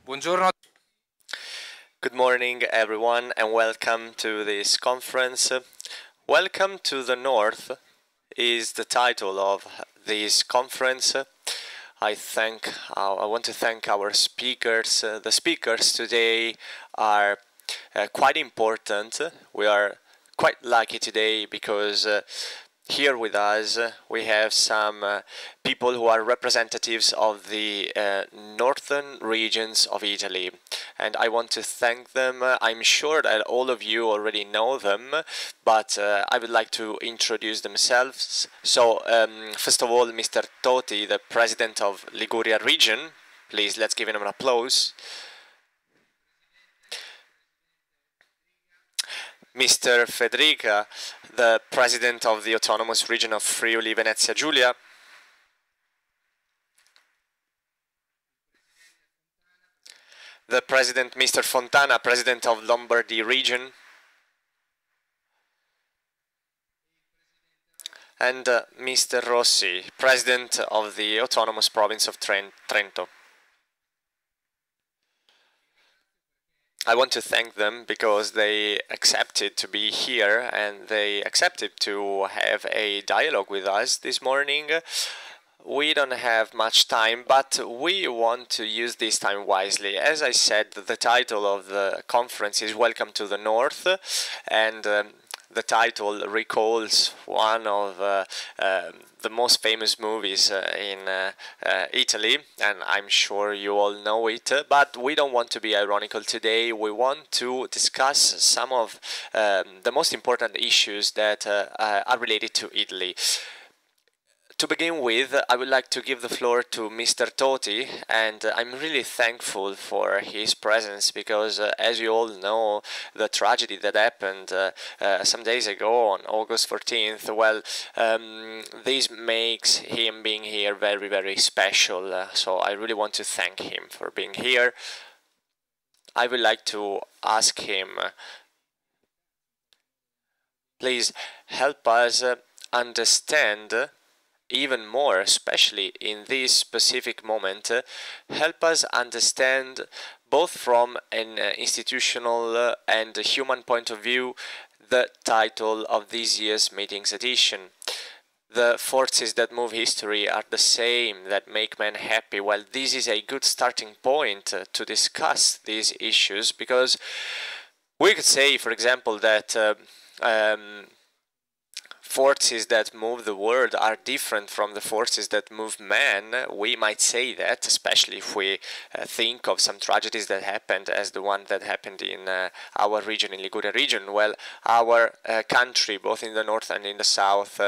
Buongiorno. Good morning, everyone, and welcome to this conference. Welcome to the North is the title of this conference. I want to thank our speakers. The speakers today are quite important. We are quite lucky today because here with us we have some people who are representatives of the northern regions of Italy, and I want to thank them. I'm sure that all of you already know them, but I would like to introduce themselves. So first of all, Mr. Toti, the president of Liguria region. Please, let's give him an applause. Mr. Fedriga, the president of the autonomous region of Friuli, Venezia, Giulia. The president, Mr. Fontana, president of Lombardy region. And Mr. Rossi, president of the autonomous province of Trento. I want to thank them because they accepted to be here and they accepted to have a dialogue with us this morning. We don't have much time, but we want to use this time wisely. As I said, the title of the conference is Welcome to the North, and the title recalls one of the most famous movies in Italy, and I'm sure you all know it, but we don't want to be ironical today. We want to discuss some of the most important issues that are related to Italy. To begin with, I would like to give the floor to Mr. Toti, and I'm really thankful for his presence because, as you all know, the tragedy that happened some days ago on August 14th, well, this makes him being here very, very special. So I really want to thank him for being here. I would like to ask him, please help us understand even more, especially in this specific moment, help us understand both from an institutional and human point of view the title of this year's meetings edition. The forces that move history are the same that make men happy. Well, this is a good starting point to discuss these issues, because we could say, for example, that forces that move the world are different from the forces that move man. We might say that, especially if we think of some tragedies that happened, as the one that happened in our region, in Liguria region. Well, our country, both in the north and in the south,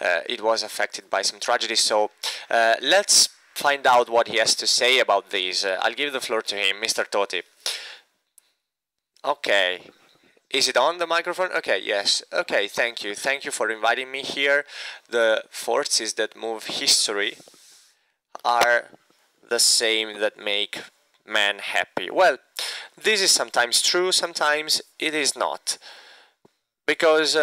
it was affected by some tragedies. So let's find out what he has to say about these. I'll give the floor to him, Mr. Toti. Okay. Is it on, the microphone? Okay, yes. Okay, thank you. Thank you for inviting me here. The forces that move history are the same that make man happy. Well, this is sometimes true, sometimes it is not. Because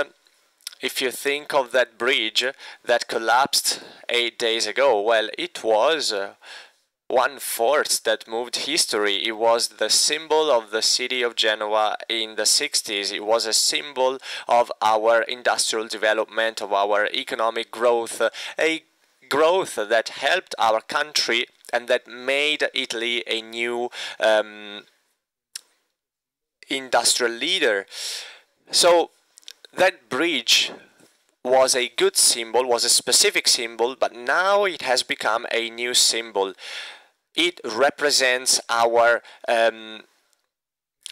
if you think of that bridge that collapsed 8 days ago, well, it was one force that moved history. It was the symbol of the city of Genoa in the 60s. It was a symbol of our industrial development, of our economic growth, a growth that helped our country and that made Italy a new industrial leader. So that bridge was a good symbol, was a specific symbol, but now it has become a new symbol. It represents our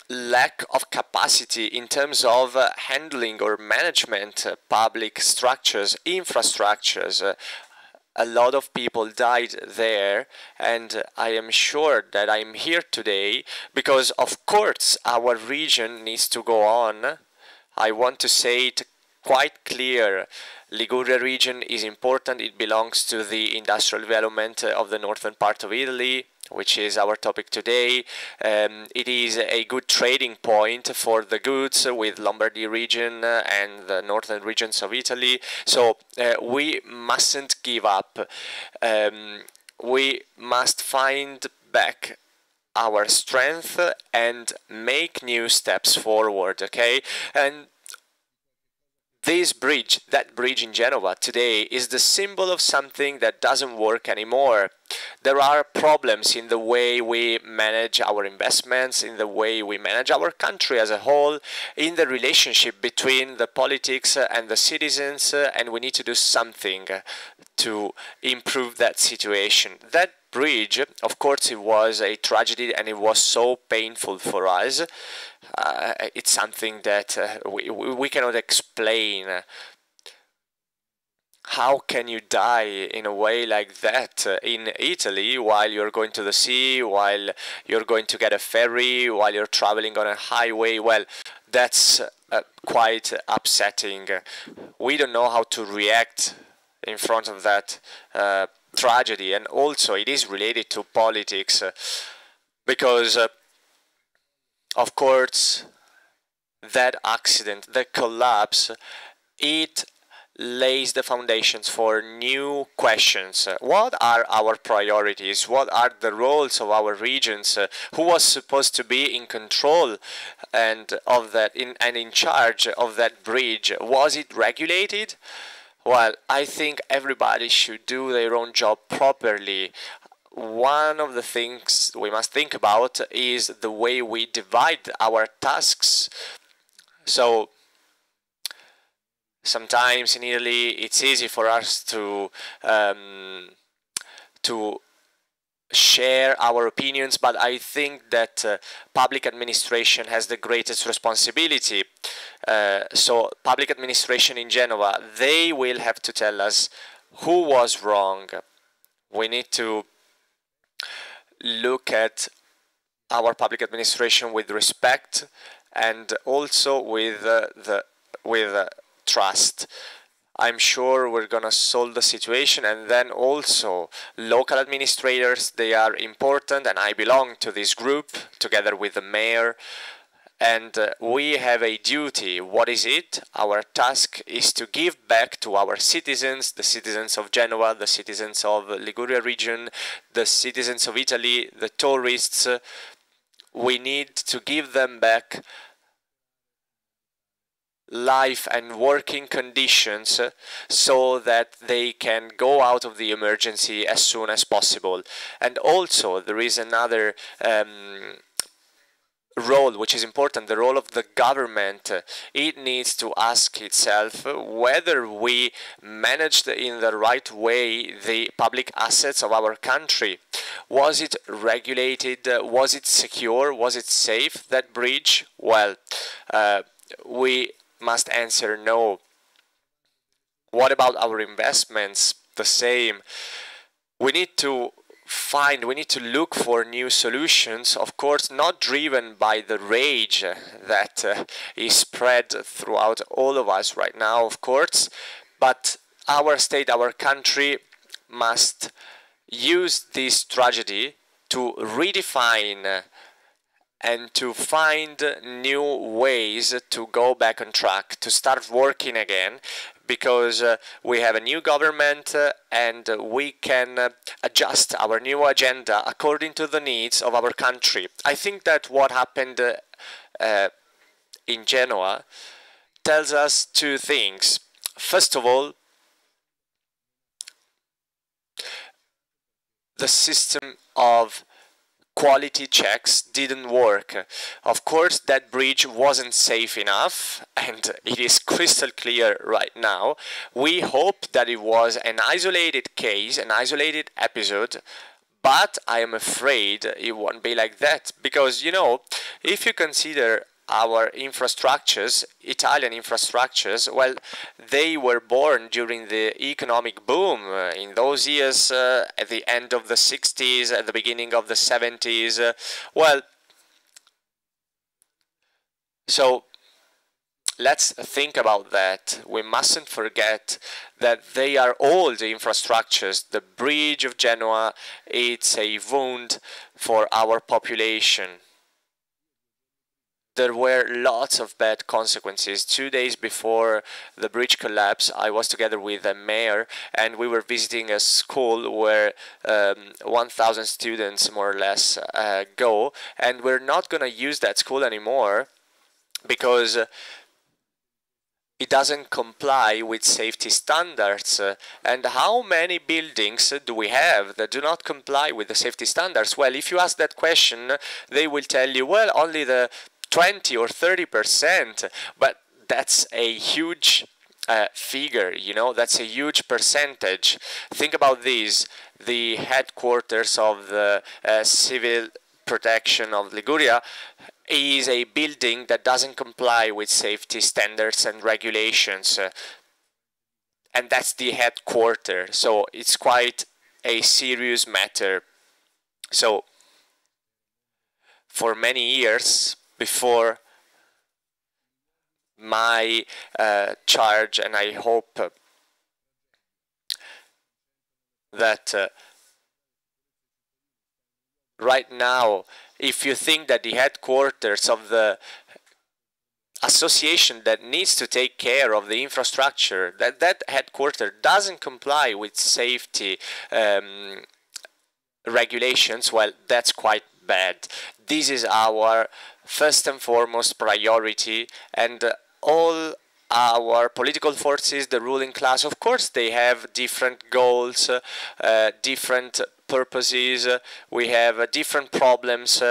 lack of capacity in terms of handling or management public structures, infrastructures. A lot of people died there, and I am sure that I'm here today because, of course, our region needs to go on. I want to say it quite clear. Liguria region is important. It belongs to the industrial development of the northern part of Italy, which is our topic today. It is a good trading point for the goods with Lombardy region and the northern regions of Italy. So we mustn't give up. We must find back our strength and make new steps forward, okay? And this bridge, that bridge in Genova today, is the symbol of something that doesn't work anymore. There are problems in the way we manage our investments, in the way we manage our country as a whole, in the relationship between the politics and the citizens, and we need to do something to improve that situation. That bridge, of course, it was a tragedy and it was so painful for us. It's something that we cannot explain. How can you die in a way like that in Italy while you're going to the sea, while you're going to get a ferry, while you're traveling on a highway? Well, that's quite upsetting. We don't know how to react in front of that tragedy, and also it is related to politics because of course that accident, that collapse, it lays the foundations for new questions. What are our priorities? What are the roles of our regions? Who was supposed to be in control and of that and in charge of that bridge? Was it regulated? Well, I think everybody should do their own job properly. One of the things we must think about is the way we divide our tasks. So sometimes in Italy it's easy for us to share our opinions, but I think that public administration has the greatest responsibility. So public administration in Genova, they will have to tell us who was wrong. We need to look at our public administration with respect and also with trust. I'm sure we're gonna solve the situation, and then also local administrators, they are important, and I belong to this group together with the mayor, and we have a duty. What is it? Our task is to give back to our citizens, the citizens of Genoa, the citizens of Liguria region, the citizens of Italy, the tourists. We need to give them back life and working conditions so that they can go out of the emergency as soon as possible. And also there is another role which is important, the role of the government. It needs to ask itself whether we managed in the right way the public assets of our country. Was it regulated? Was it secure? Was it safe, that bridge? Well, we must answer no. What about our investments? The same. We need to look for new solutions, of course, not driven by the rage that is spread throughout all of us right now, of course, but our state, our country must use this tragedy to redefine and to find new ways to go back on track, to start working again, because we have a new government and we can adjust our new agenda according to the needs of our country. I think that what happened in Genoa tells us two things. First of all, the system of quality checks didn't work. Of course, that bridge wasn't safe enough, and it is crystal clear right now. We hope that it was an isolated case, an isolated episode, but I am afraid it won't be like that, because, you know, if you consider our infrastructures, Italian infrastructures, well, they were born during the economic boom in those years, at the end of the 60s, at the beginning of the 70s. Well, so let's think about that. We mustn't forget that they are old infrastructures. The bridge of Genoa, it's a wound for our population. there were lots of bad consequences. 2 days before the bridge collapse, I was together with the mayor, and we were visiting a school where 1,000 students, more or less, go, and we're not going to use that school anymore because it doesn't comply with safety standards. And how many buildings do we have that do not comply with the safety standards? Well, if you ask that question, they will tell you, well, only the 20 or 30%, but that's a huge figure, you know, that's a huge percentage. Think about this: the headquarters of the civil protection of Liguria is a building that doesn't comply with safety standards and regulations, and that's the headquarters, so it's quite a serious matter. So for many years before my charge, and I hope that right now, if you think that the headquarters of the association that needs to take care of the infrastructure, that headquarters doesn't comply with safety regulations, well, that's quite bad. This is our first and foremost priority, and all our political forces, the ruling class, of course, they have different goals, different purposes. We have different problems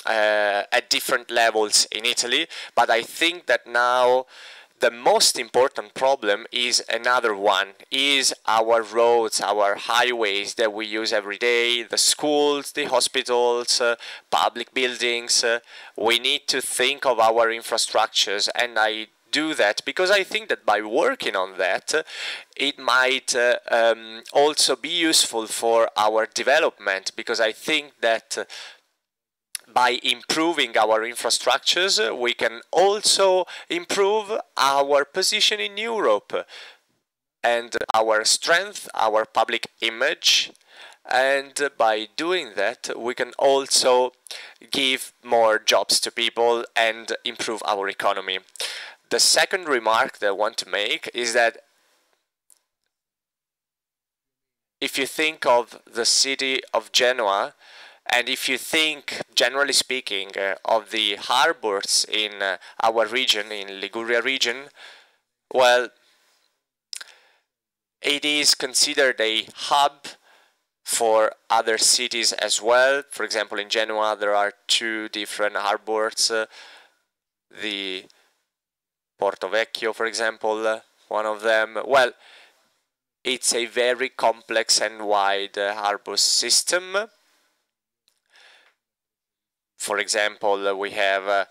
at different levels in Italy, but I think that now the most important problem is another one, is our roads, our highways that we use every day, the schools, the hospitals, public buildings. We need to think of our infrastructures, and I do that because I think that by working on that, it might also be useful for our development, because I think that by improving our infrastructures, we can also improve our position in Europe and our strength, our public image, and by doing that, we can also give more jobs to people and improve our economy. The second remark that I want to make is that if you think of the city of Genoa, and if you think, generally speaking, of the harbors in our region, in Liguria region, well, it is considered a hub for other cities as well. For example, in Genoa, there are 2 different harbors, the Porto Vecchio, for example, one of them. Well, it's a very complex and wide harbor system. For example, we have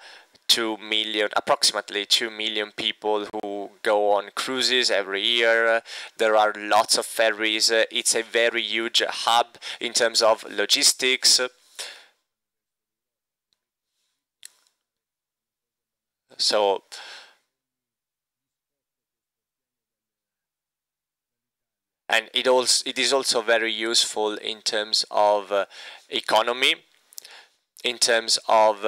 approximately 2 million people who go on cruises every year. There are lots of ferries. It's a very huge hub in terms of logistics. So and it is also very useful in terms of economy, in terms of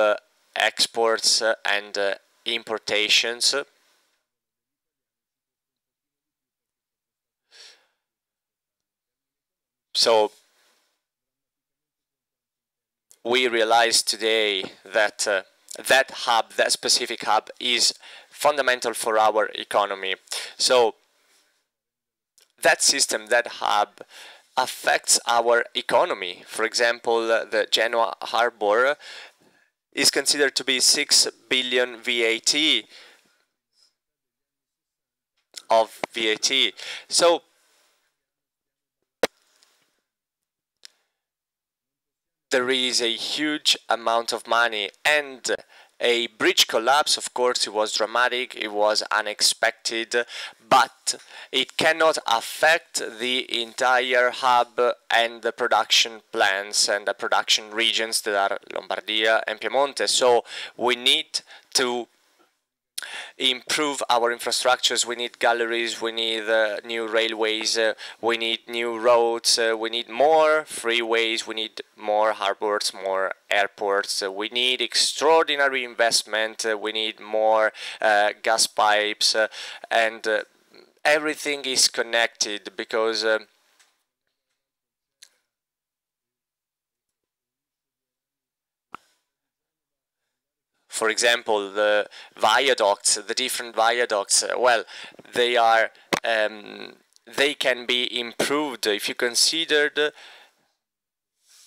exports and importations. So we realize today that that specific hub is fundamental for our economy. So that system, that hub, affects our economy. For example, the Genoa harbor is considered to be 6 billion VAT of VAT. So there is a huge amount of money, and a bridge collapse, of course, it was dramatic, it was unexpected, but it cannot affect the entire hub and the production plants and the production regions that are Lombardy and Piemonte. So we need to improve our infrastructures. We need galleries, we need new railways, we need new roads, we need more freeways, we need more harbors, more airports, we need extraordinary investment, we need more gas pipes, and everything is connected because for example, the viaducts, the different viaducts, well, they are, they can be improved. If you considered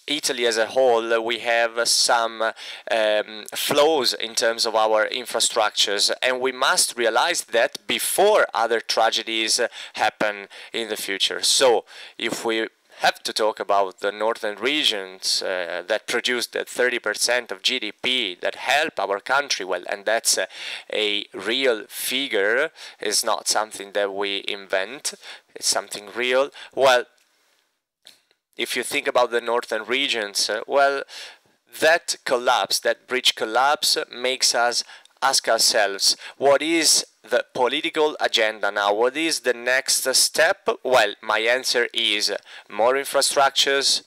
Italy as a whole, we have some flaws in terms of our infrastructures, and we must realize that before other tragedies happen in the future. So, if we have to talk about the northern regions that produce that 30% of GDP that help our country, well, and that's a real figure, it's not something that we invent, it's something real. Well, if you think about the northern regions, well, that collapse, that bridge collapse, makes us ask ourselves, what is the political agenda now? What is the next step? Well, my answer is more infrastructures,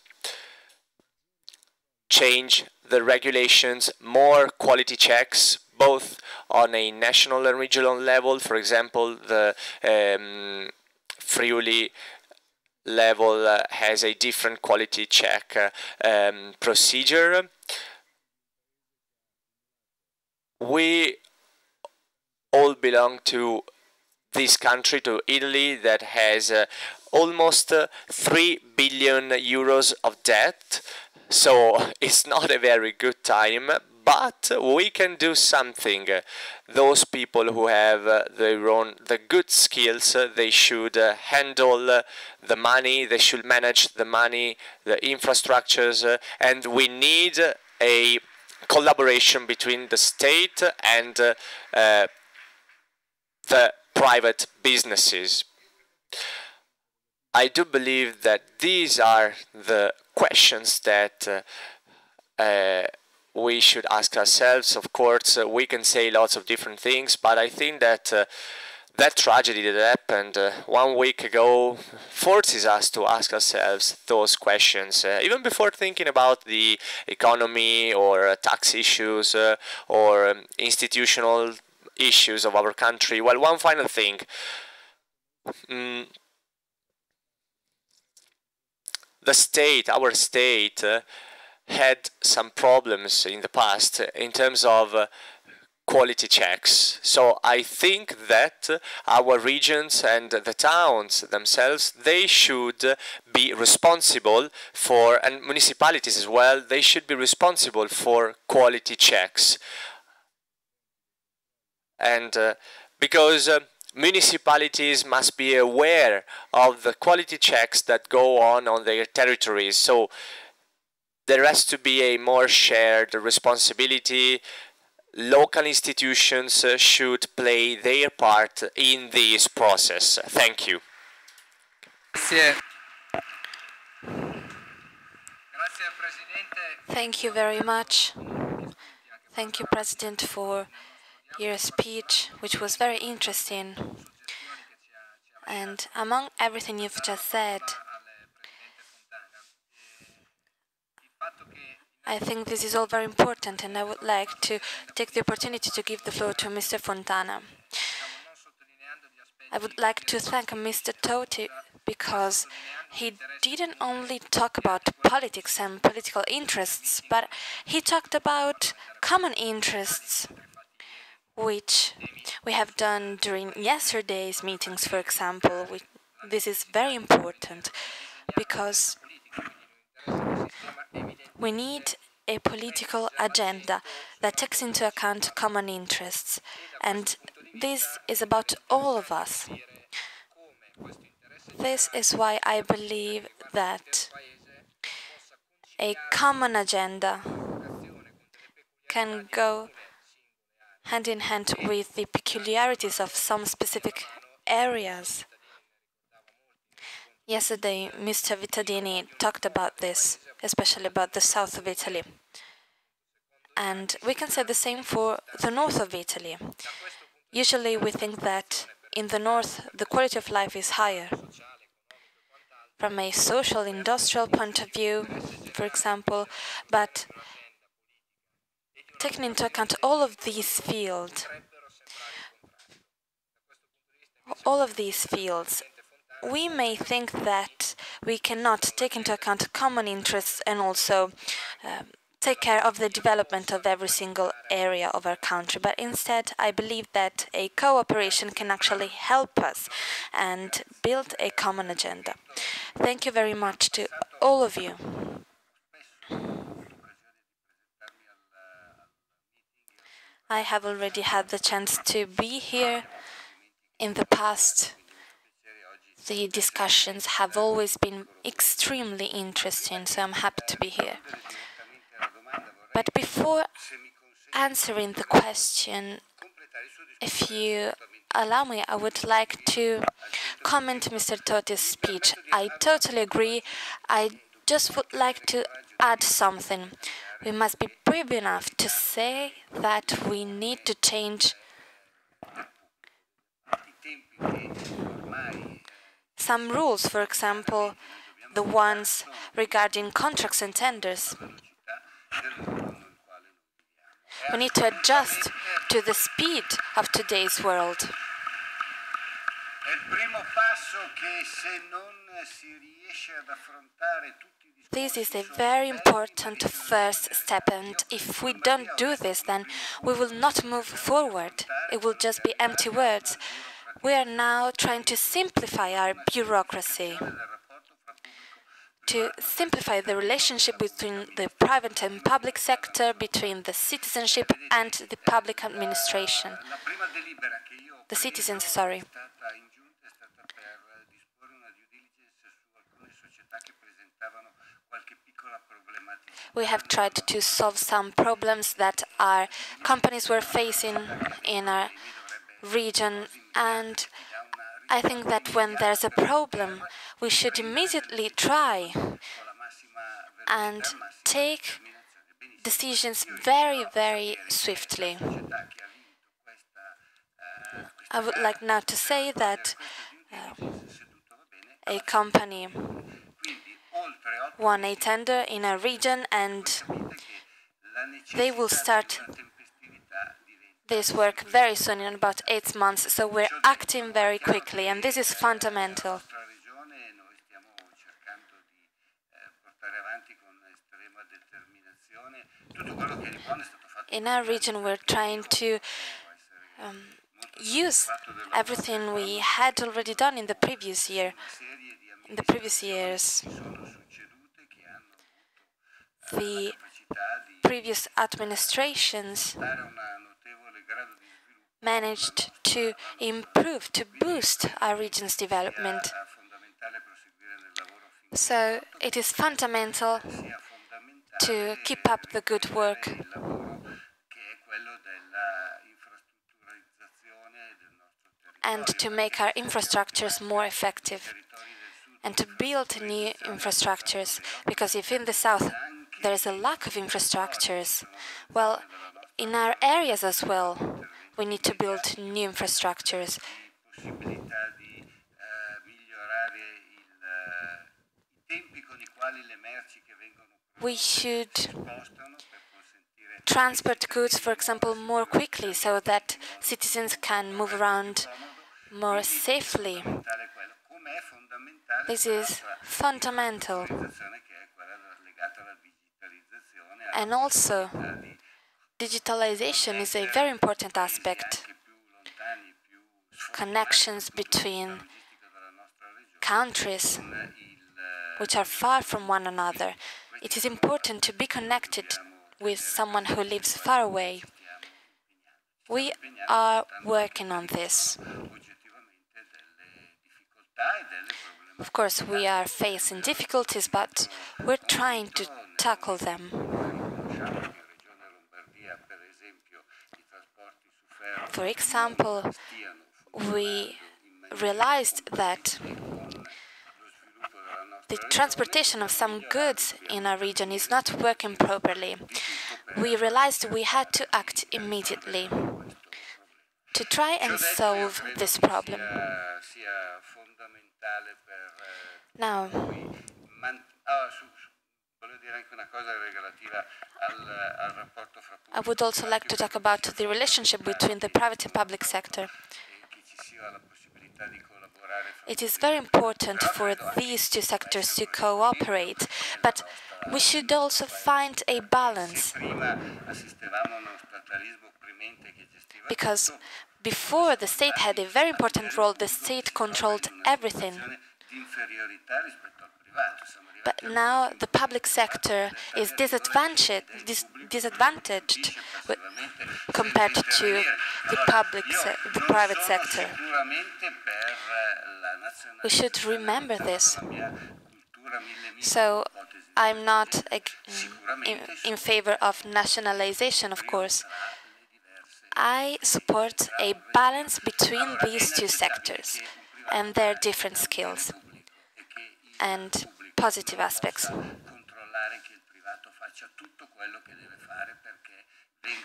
change the regulations, more quality checks, both on a national and regional level. For example, the Friuli level has a different quality check procedure. We all belong to this country, to Italy, that has almost 3 billion euros of debt. So it's not a very good time, but we can do something. Those people who have the good skills, they should handle the money, they should manage the money, the infrastructures, and we need a collaboration between the state and the private businesses. I do believe that these are the questions that we should ask ourselves. Of course, we can say lots of different things, but I think that that tragedy that happened 1 week ago forces us to ask ourselves those questions, even before thinking about the economy or tax issues or institutional issues of our country. Well, one final thing. The state, our state, had some problems in the past in terms of quality checks. So I think that our regions and the towns themselves, they should be responsible for, and municipalities as well, they should be responsible for quality checks. And because municipalities must be aware of the quality checks that go on their territories. So there has to be a more shared responsibility. Local institutions should play their part in this process. Thank you. Thank you very much. Thank you, President, for your speech, which was very interesting. And among everything you've just said, I think this is all very important, and I would like to take the opportunity to give the floor to Mr. Fontana. I would like to thank Mr. Toti because he didn't only talk about politics and political interests, but he talked about common interests, which we have done during yesterday's meetings, for example. This is very important because we need a political agenda that takes into account common interests, and this is about all of us. This is why I believe that a common agenda can go hand in hand with the peculiarities of some specific areas. Yesterday, Mr. Vittadini talked about this, especially about the south of Italy. And we can say the same for the north of Italy. Usually we think that in the north the quality of life is higher. From a social, industrial point of view, for example, but taking into account all of these fields, we may think that we cannot take into account common interests and also take care of the development of every single area of our country. But instead, I believe that a cooperation can actually help us and build a common agenda. Thank you very much to all of you. I have already had the chance to be here in the past. The discussions have always been extremely interesting, so I'm happy to be here. But before answering the question, if you allow me, I would like to comment Mr. Toti's speech. I totally agree. I just would like to add something. We must be brave enough to say that we need to change some rules, for example, the ones regarding contracts and tenders. We need to adjust to the speed of today's world. This is a very important first step, and if we don't do this, then we will not move forward. It will just be empty words. We are now trying to simplify our bureaucracy, to simplify the relationship between the private and public sector, between the citizenship and the public administration. The citizens, sorry. We have tried to solve some problems that our companies were facing in our region, and I think that when there's a problem, we should immediately try and take decisions very, very swiftly. I would like now to say that a company won a tender in a region and they will start this work very soon, in about 8 months, so we're acting very quickly, and this is fundamental. In our region, we're trying to use everything we had already done in the previous year. In the previous years, the previous administrations managed to improve, to boost our region's development. So it is fundamental to keep up the good work and to make our infrastructures more effective and to build new infrastructures, because if in the south there is a lack of infrastructures, well, in our areas as well, we need to build new infrastructures. We should transport goods, for example, more quickly so that citizens can move around more safely. This is fundamental. And also, digitalization is a very important aspect. Connections between countries which are far from one another. It is important to be connected with someone who lives far away. We are working on this. Of course, we are facing difficulties, but we're trying to tackle them. For example, we realized that the transportation of some goods in our region is not working properly. We realized we had to act immediately to try and solve this problem. Now, I would also like to talk about the relationship between the private and public sector. It is very important for these two sectors to cooperate, but we should also find a balance. Because before the state had a very important role, the state controlled everything. But now the public sector is disadvantaged compared to the private sector. We should remember this. So I'm not in favor of nationalization, of course. I support a balance between these two sectors and their different skills and positive aspects.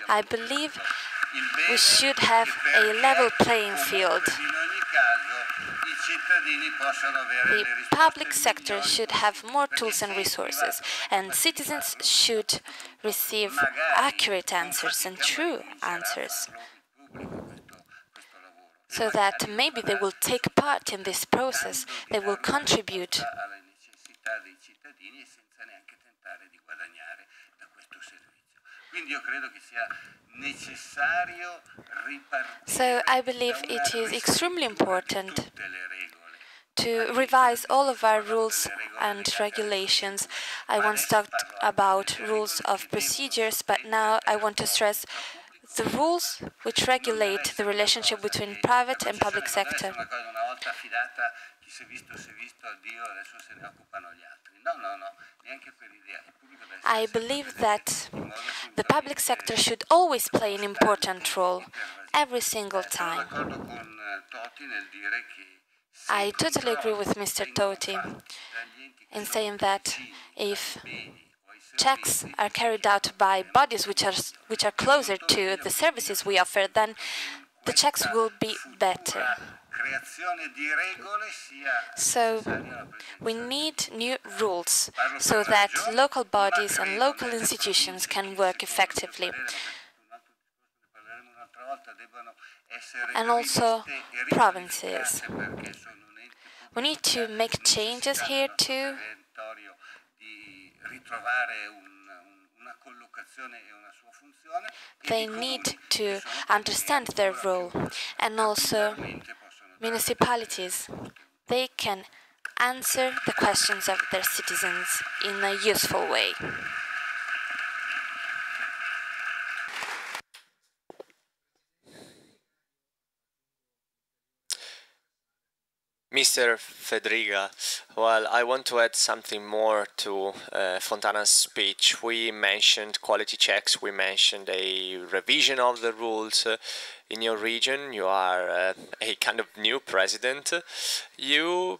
I believe we should have a level playing field. The public sector should have more tools and resources, and citizens should receive accurate answers and true answers, so that maybe they will take part in this process, they will contribute. So I believe it is extremely important to revise all of our rules and regulations. I once talked about rules of procedures, but now I want to stress the rules which regulate the relationship between private and public sector. I believe that the public sector should always play an important role, every single time. I totally agree with Mr. Toti in saying that if checks are carried out by bodies which are closer to the services we offer, then the checks will be better. So we need new rules so that local bodies and local institutions can work effectively. And also provinces. We need to make changes here too. They need to understand their role, and also municipalities. They can answer the questions of their citizens in a useful way. Mr. Fedriga, well, I want to add something more to Fontana's speech. We mentioned quality checks, we mentioned a revision of the rules. In your region, you are a kind of new president. You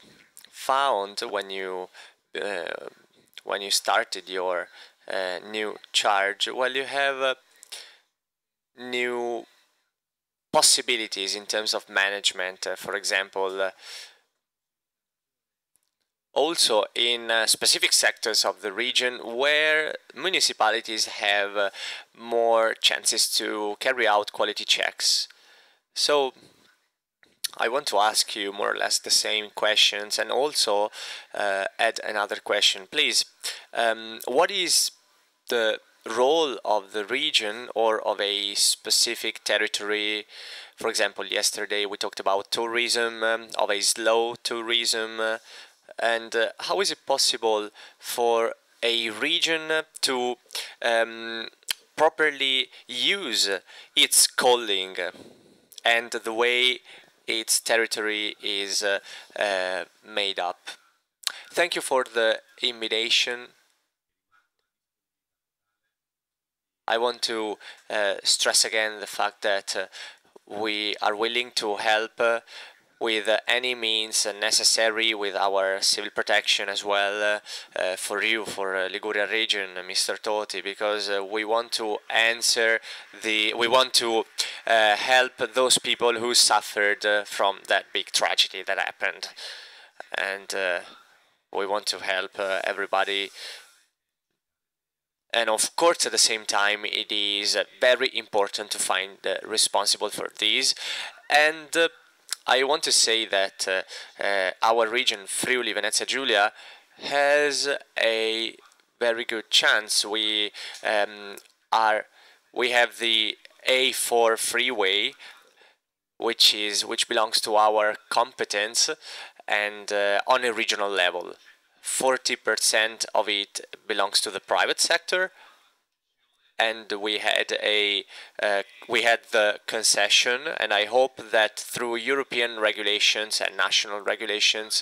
found when you started your new charge, well, you have new possibilities in terms of management. For example, also in specific sectors of the region where municipalities have more chances to carry out quality checks. So I want to ask you more or less the same questions, and also add another question, please. What is the role of the region or of a specific territory? For example, yesterday we talked about tourism, of a slow tourism, and how is it possible for a region to properly use its calling and the way its territory is made up? Thank you for the invitation. I want to stress again the fact that we are willing to help with any means necessary, with our civil protection as well, for you, for Liguria region, Mr. Toti, because we want to answer we want to help those people who suffered from that big tragedy that happened, and we want to help everybody. And of course, at the same time, it is very important to find responsible for this. And I want to say that our region, Friuli, Venezia, Giulia, has a very good chance. We have the A4 freeway, which belongs to our competence, and on a regional level. 40% of it belongs to the private sector, and we had the concession, and I hope that through European regulations and national regulations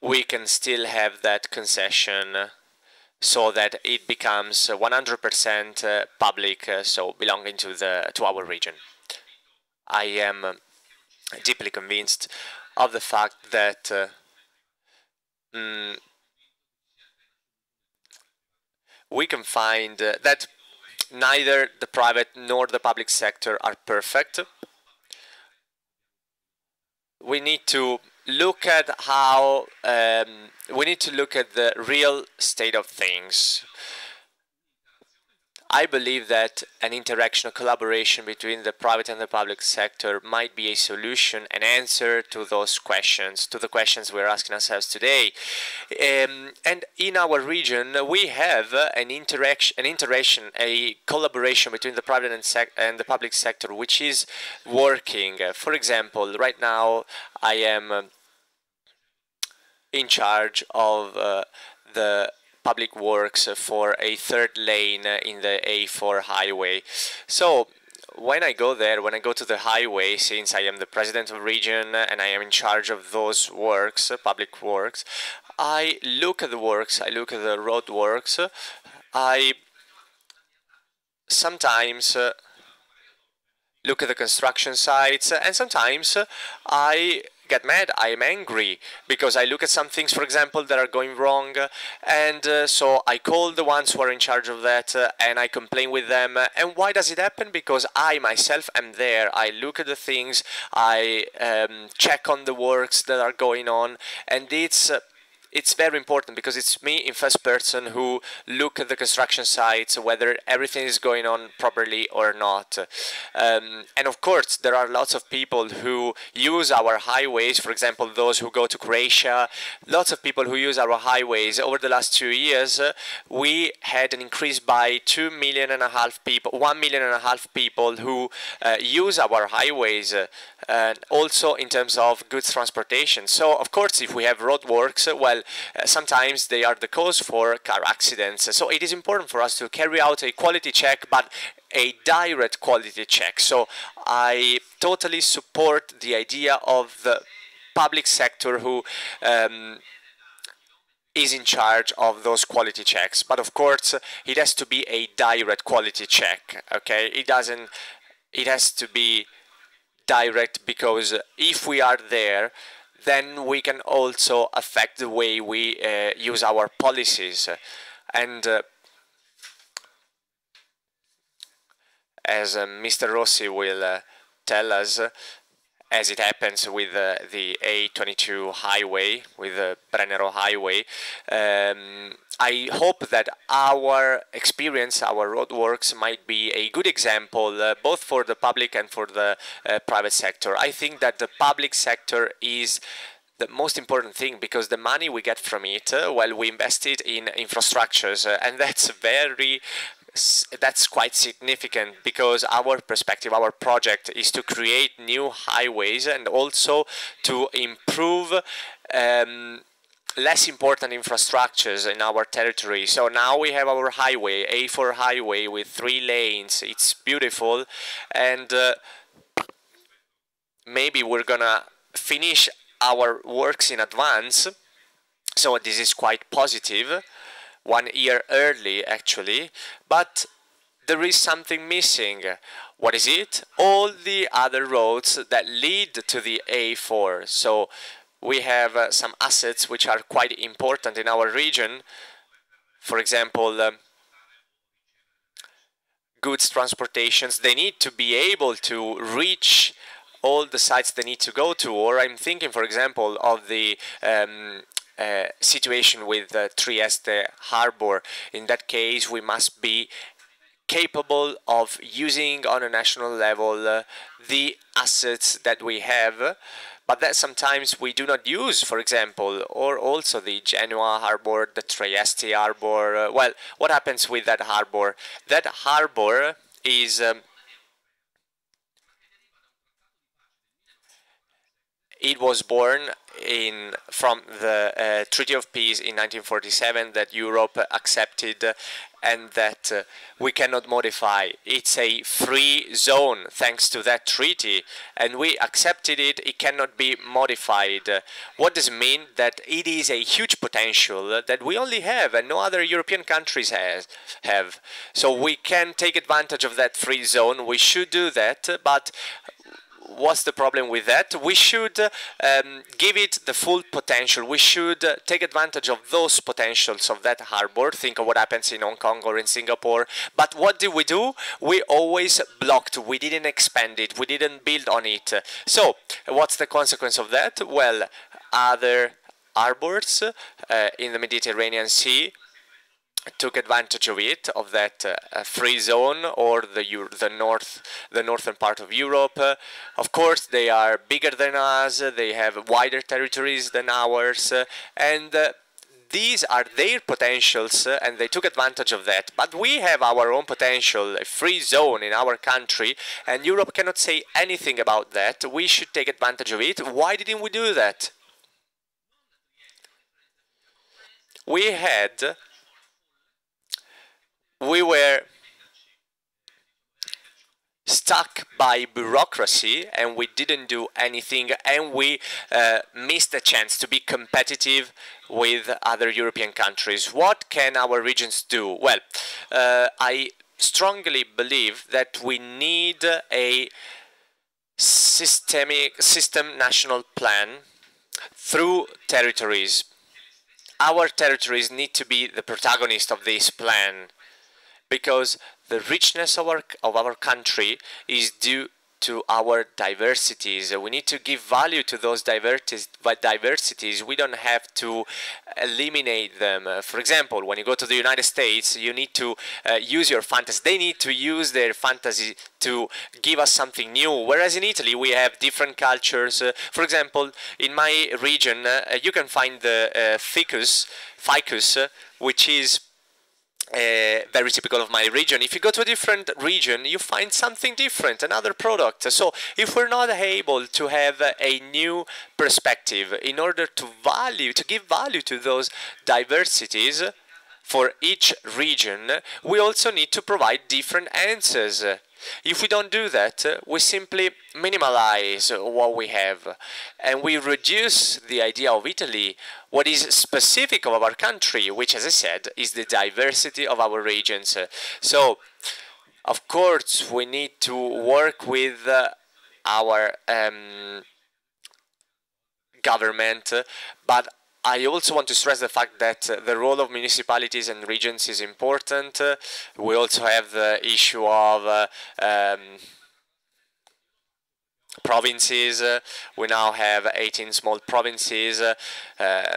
we can still have that concession, so that it becomes 100% public, so belonging to our region. I am deeply convinced of the fact that we can find that neither the private nor the public sector are perfect. We need to look at the real state of things. I believe that an interaction, a collaboration between the private and the public sector might be a solution, an answer to those questions, to the questions we're asking ourselves today. And in our region, we have an interaction, a collaboration between the private and the public sector, which is working. For example, right now I am in charge of the public works for a third lane in the A4 highway. So when I go there, when I go to the highway, since I am the president of region and I am in charge of those works, public works, I look at the works, I look at the road works, I sometimes look at the construction sites, and sometimes I get mad, I'm angry, because I look at some things, for example, that are going wrong, and so I call the ones who are in charge of that, and I complain with them. And why does it happen? Because I myself am there, I look at the things, I check on the works that are going on, and it's very important, because it's me in first person who look at the construction sites, whether everything is going on properly or not. And of course, there are lots of people who use our highways, for example, those who go to Croatia, lots of people who use our highways. Over the last 2 years, we had an increase by 1.5 million people, 1.5 million people who use our highways, also in terms of goods transportation. So, of course, if we have roadworks, well, sometimes they are the cause for car accidents. So it is important for us to carry out a quality check, but a direct quality check. So I totally support the idea of the public sector who is in charge of those quality checks. But of course, it has to be a direct quality check. Okay, it has to be direct, because if we are there, then we can also affect the way we use our policies. And as Mr. Rossi will tell us, as it happens with the A22 highway, with the Brennero highway, I hope that our experience, our roadworks, might be a good example both for the public and for the private sector. I think that the public sector is the most important thing, because the money we get from it, well, we invest it in infrastructures, and that's quite significant, because our perspective, our project is to create new highways and also to improve less important infrastructures in our territory. So now we have our highway, A4 highway, with 3 lanes. It's beautiful, and maybe we're gonna finish our works in advance, so this is quite positive, 1 year early actually, but there is something missing. What is it? All the other roads that lead to the A4. So we have some assets which are quite important in our region. For example, goods transportations, they need to be able to reach all the sites they need to go to. Or I'm thinking, for example, of the situation with Trieste harbor. In that case, we must be capable of using on a national level the assets that we have, but that sometimes we do not use, for example, or also the Genoa harbor, the Trieste harbor. Well, what happens with that harbor? That harbor is it was born from the Treaty of Peace in 1947 that Europe accepted and that we cannot modify. It's a free zone thanks to that treaty, and we accepted it. It cannot be modified. What does it mean? That it is a huge potential that we only have and no other European countries have. So we can take advantage of that free zone. We should do that, but what's the problem with that? We should give it the full potential. We should take advantage of those potentials of that harbor. Think of what happens in Hong Kong or in Singapore. But what do? We always blocked. We didn't expand it. We didn't build on it. So what's the consequence of that? Well, other harbors in the Mediterranean Sea took advantage of it, of that free zone, or the northern part of Europe. Of course, they are bigger than us. They have wider territories than ours, and these are their potentials, and they took advantage of that. But we have our own potential, a free zone in our country, and Europe cannot say anything about that. We should take advantage of it. Why didn't we do that? We were stuck by bureaucracy and we didn't do anything, and we missed a chance to be competitive with other European countries. What can our regions do? Well, I strongly believe that we need a system national plan through territories. Our territories need to be the protagonist of this plan, because the richness of our country is due to our diversities. We need to give value to those diversities. We don't have to eliminate them. For example, when you go to the United States, you need to use your fantasy. They need to use their fantasy to give us something new. Whereas in Italy, we have different cultures. For example, in my region, you can find the ficus, which is very typical of my region. If you go to a different region, you find something different, another product. So if we're not able to have a new perspective in order to give value to those diversities for each region, we also need to provide different answers. If we don't do that, we simply minimalize what we have, and we reduce the idea of Italy, what is specific of our country, which, as I said, is the diversity of our regions. So, of course, we need to work with our government, but I also want to stress the fact that the role of municipalities and regions is important. We also have the issue of provinces. We now have 18 small provinces,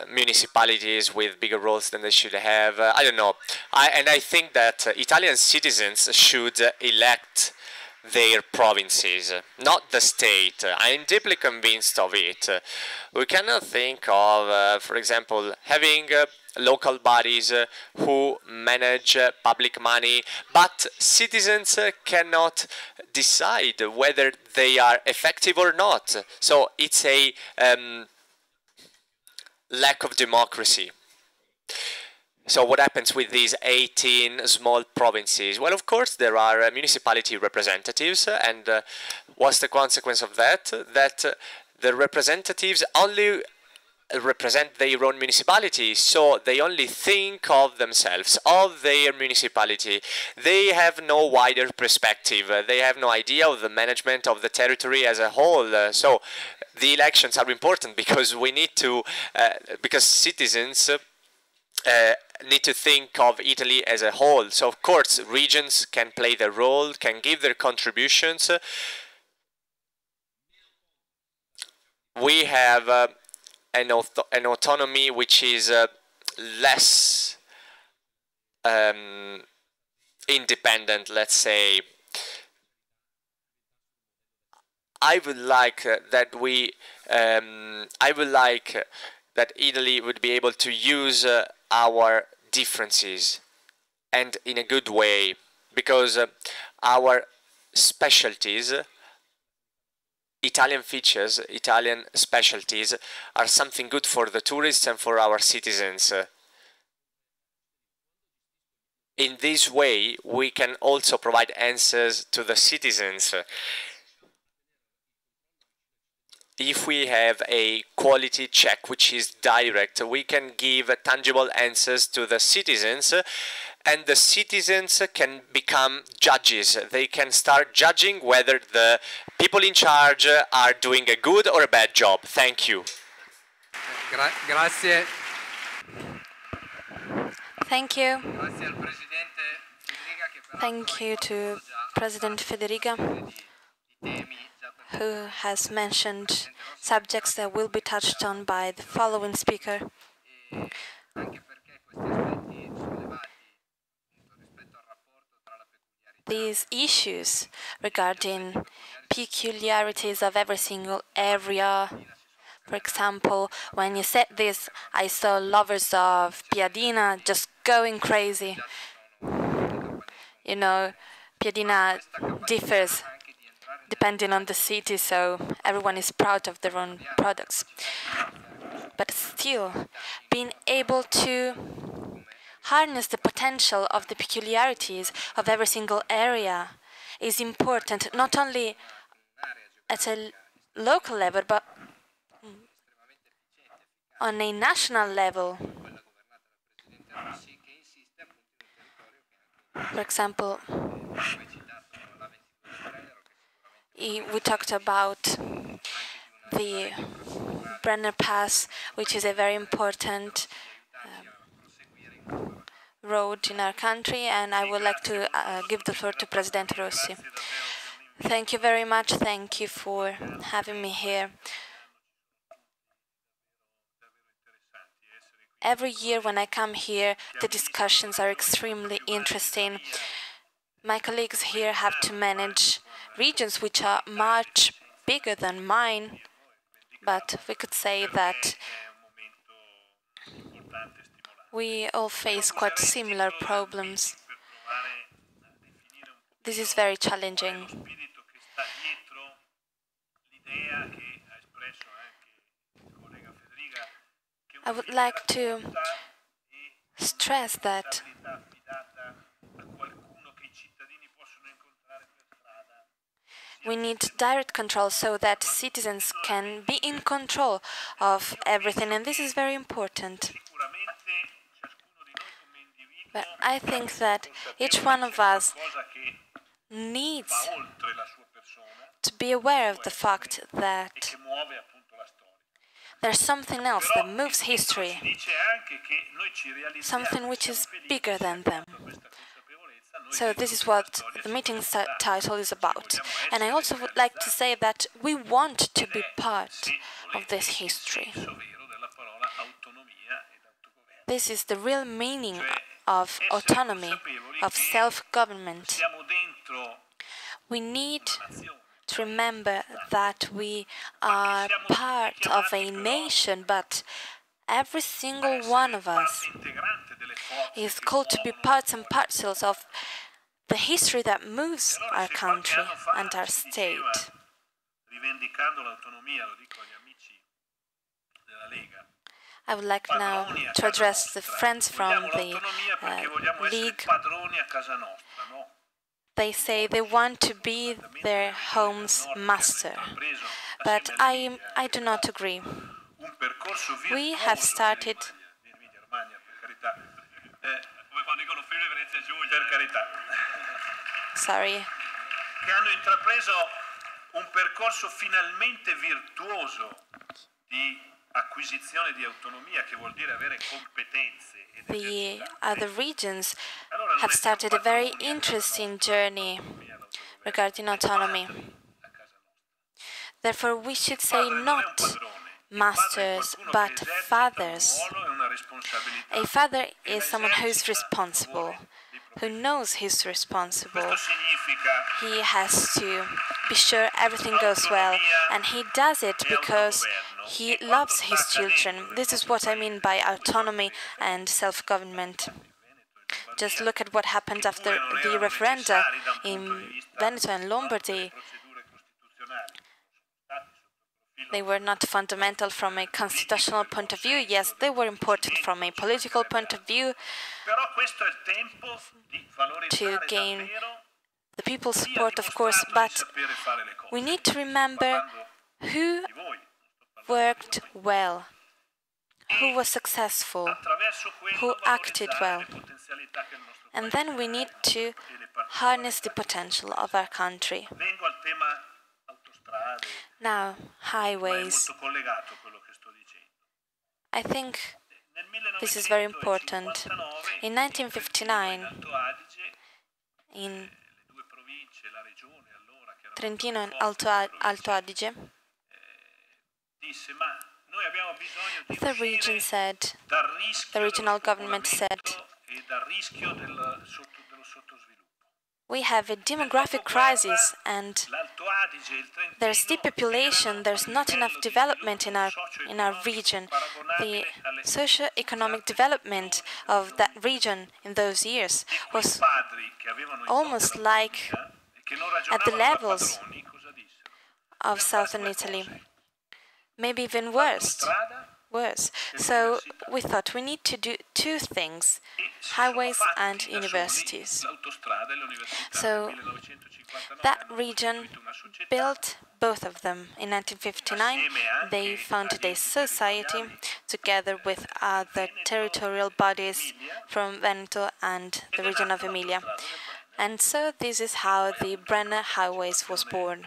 municipalities with bigger roles than they should have. I don't know. I think that Italian citizens should elect their provinces, not the state. I'm deeply convinced of it. We cannot think of, for example, having local bodies who manage public money, but citizens cannot decide whether they are effective or not. So it's a lack of democracy. So what happens with these 18 small provinces? Well, of course, there are municipality representatives, and what's the consequence of that? That the representatives only represent their own municipality, so they only think of themselves, of their municipality. They have no wider perspective. They have no idea of the management of the territory as a whole. So the elections are important because we need to, because citizens need to think of Italy as a whole. So of course regions can play their role, can give their contributions. We have an autonomy which is less independent, let's say. I would like that that Italy would be able to use our differences, and in a good way, because our specialties, Italian features, Italian specialties, are something good for the tourists and for our citizens. In this way, we can also provide answers to the citizens. If we have a quality check which is direct, we can give tangible answers to the citizens, and the citizens can become judges. They can start judging whether the people in charge are doing a good or a bad job. Thank you. Grazie. Thank you. Thank you to President Fedriga, who has mentioned subjects that will be touched on by the following speaker. These issues regarding peculiarities of every single area. For example, when you said this, I saw lovers of Piadina just going crazy. You know, Piadina differs depending on the city, so everyone is proud of their own products. But still, being able to harness the potential of the peculiarities of every single area is important, not only at a local level, but on a national level. For example, we talked about the Brenner Pass, which is a very important road in our country, and I would like to give the floor to President Rossi. Thank you very much. Thank you for having me here. Every year when I come here, the discussions are extremely interesting. My colleagues here have to manage regions which are much bigger than mine, but we could say that we all face quite similar problems. This is very challenging. I would like to stress that we need direct control so that citizens can be in control of everything, and this is very important. But I think that each one of us needs to be aware of the fact that there's something else that moves history, something which is bigger than them. So this is what the meeting title is about. And I also would like to say that we want to be part of this history. This is the real meaning of autonomy, of self-government. We need to remember that we are part of a nation, but every single one of us is called to be parts and parcels of the history that moves our country and our state. I would like now to address the friends from the League. They say they want to be their home's master, but I do not agree. We have started. Sorry. Che hanno intrapreso un percorso finalmente virtuoso di acquisizione di autonomia, che vuol dire avere competenze. The other regions have started a very interesting journey regarding autonomy. Therefore, we should say not masters, but fathers. A father is someone who is responsible, who knows he's responsible. He has to be sure everything goes well, and he does it because he loves his children. This is what I mean by autonomy and self-government. Just look at what happened after the referenda in Veneto and Lombardy. They were not fundamental from a constitutional point of view. Yes, they were important from a political point of view to gain the people's support, of course, but we need to remember who worked well, who was successful, who acted well. And then we need to harness the potential of our country. Now, highways. I think this is very important. In 1959, in Trentino and Alto Adige, the region said, the regional government said, we have a demographic crisis and there's depopulation, there's not enough development in our region. The socio-economic development of that region in those years was almost like at the levels of southern Italy, maybe even worse. So we thought we need to do two things, highways and universities. So that region built both of them. In 1959, they founded a society together with other territorial bodies from Veneto and the region of Emilia. And so this is how the Brenner Highways was born.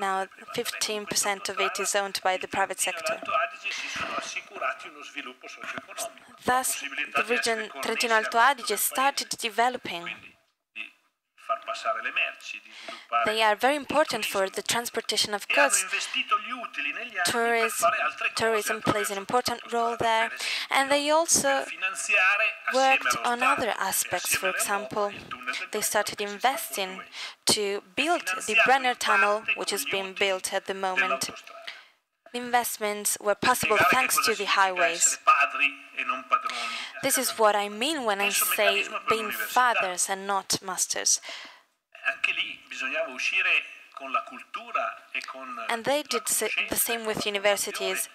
Now 15% of it is owned by the private sector. Thus, the region Trentino-Alto Adige started developing. They are very important for the transportation of goods. Tourism plays an important role there, and they also worked on other aspects. For example, they started investing to build the Brenner Tunnel, which is being built at the moment. The investments were possible thanks to the highways. This is what I mean when I say being fathers and not masters. And they did the same with universities.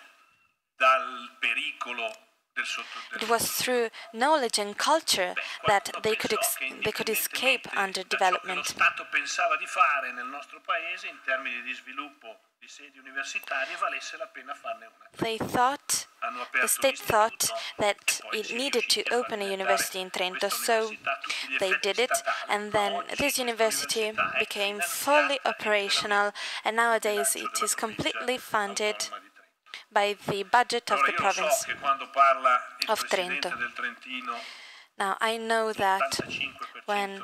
It was through knowledge and culture that they could escape underdevelopment. The state thought that it needed to open a university in Trento, so they did it, and then this university became fully operational, and nowadays it is completely funded by the budget of the province of Trento. Now, I know that when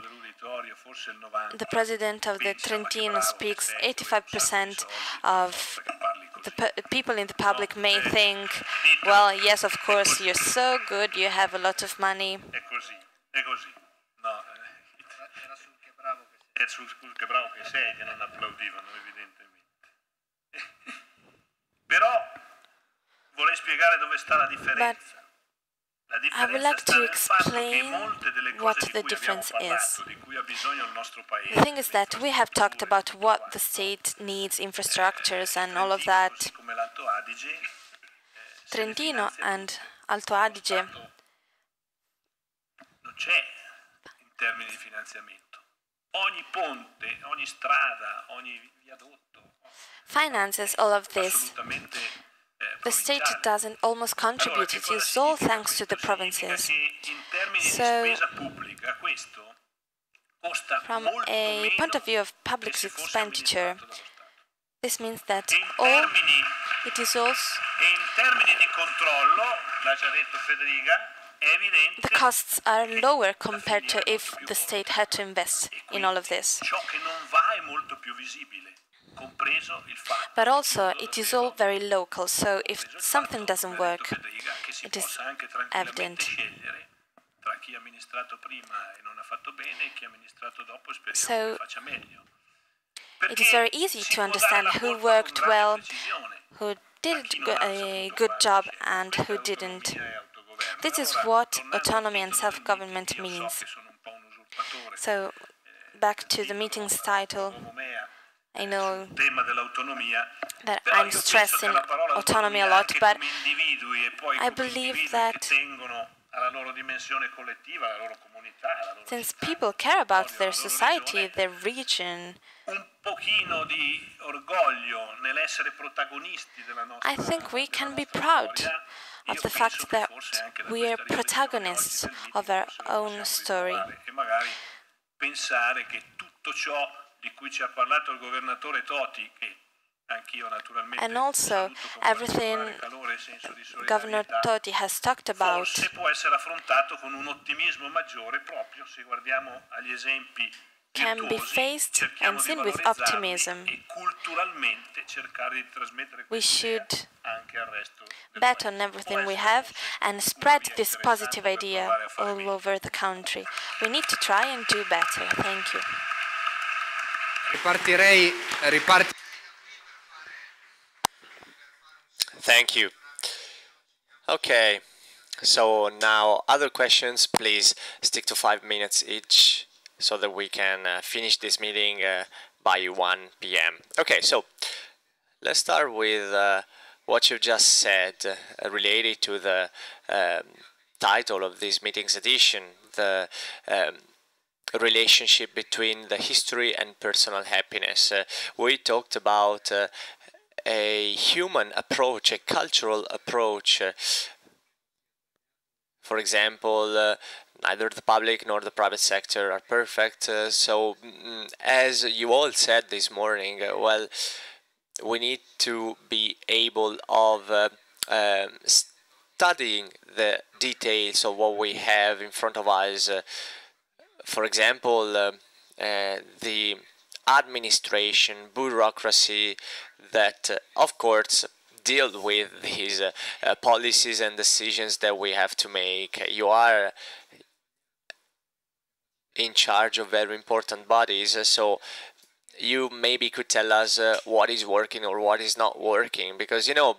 the president of the Trentino speaks, 85% of the people in the public may think, well, yes, of course, you're so good, you have a lot of money. But I would like to explain what the difference is. The thing is that we have talked about what the state needs, infrastructures and all of that. Trentino and Alto Adige finances all of this. assolutamente The state provinciale. doesn't almost contribute. It is all thanks to the provinces. So, from a point of view of public expenditure, this means that it is also the costs are lower compared to if the state had to invest in all of this. But also, it is all very local, so if something doesn't work, it is evident. So, it is very easy to understand who worked well, who did a good job, and who didn't. This is what autonomy and self-government means. So, back to the meeting's title. I know that I'm stressing autonomy a lot, but I believe that since people care about their society, their region, I think we can be proud of the fact that we are protagonists of our own story. And also, everything Governor Toti has talked about can be faced and seen with optimism. We should bet on everything we have and spread this positive idea all over the country. We need to try and do better. Thank you. Thank you. Okay, so now other questions, please stick to 5 minutes each so that we can finish this meeting by 1 p.m. Okay, so let's start with what you just said related to the title of this meeting's edition, the relationship between the history and personal happiness. We talked about a human approach, a cultural approach. For example, neither the public nor the private sector are perfect. So, as you all said this morning, well, we need to be able of studying the details of what we have in front of us. For example, the administration, bureaucracy that, of course, deal with these policies and decisions that we have to make. You are in charge of very important bodies, so you maybe could tell us what is working or what is not working, because, you know,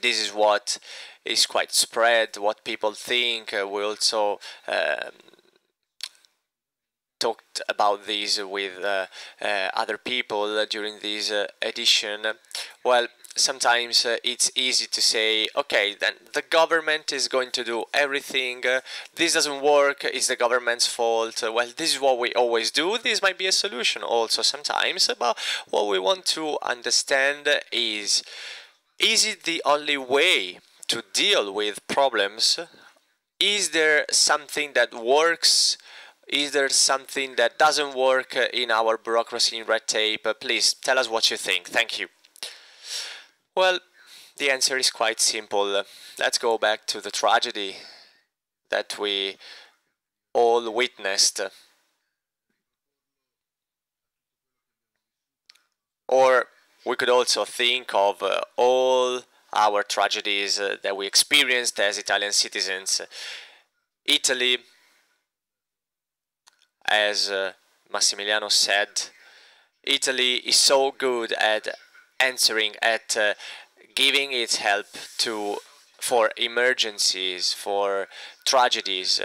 this is what is quite spread, what people think. We also talked about this with other people during this edition. Well, sometimes it's easy to say, okay, then the government is going to do everything. This doesn't work, it's the government's fault. Well, this is what we always do. This might be a solution also sometimes, but what we want to understand is it the only way to deal with problems? Is there something that works? Is there something that doesn't work in our bureaucracy and red tape? Please tell us what you think. Thank you. Well, the answer is quite simple. Let's go back to the tragedy that we all witnessed. Or we could also think of all our tragedies that we experienced as Italian citizens. Italy, as Massimiliano said, Italy is so good at answering, at giving its help for emergencies, for tragedies.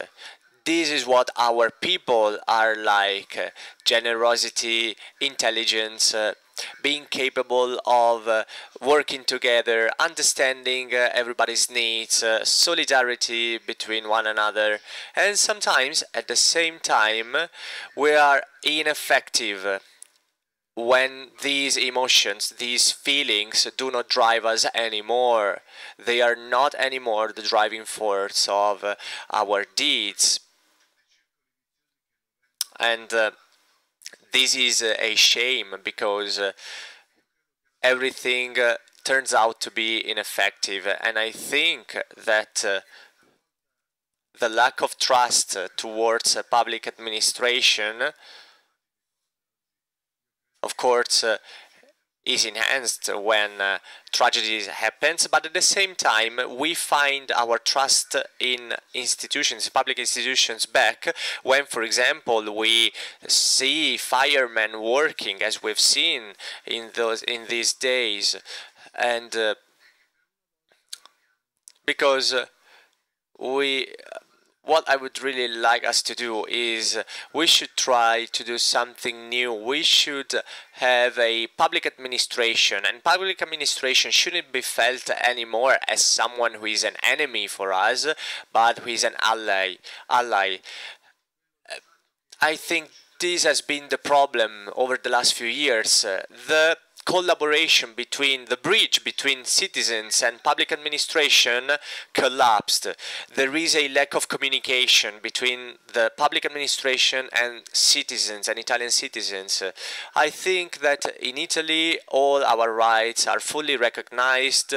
This is what our people are like: generosity, intelligence, being capable of working together, understanding everybody's needs, solidarity between one another. And sometimes, at the same time, we are ineffective. when these emotions, these feelings do not drive us anymore. They are not anymore the driving force of our deeds. And this is a shame, because everything turns out to be ineffective. And I think that the lack of trust towards public administration, of course, is enhanced when tragedies happens, but at the same time we find our trust in institutions, public institutions, back when, for example, we see firemen working, as we've seen in these days. And because what I would really like us to do is we should try to do something new. We should have a public administration, and public administration shouldn't be felt anymore as someone who is an enemy for us, but who is an ally. I think this has been the problem over the last few years. The collaboration between the bridge between citizens and public administration collapsed. There is a lack of communication between the public administration and citizens and Italian citizens. I think that in Italy all our rights are fully recognized,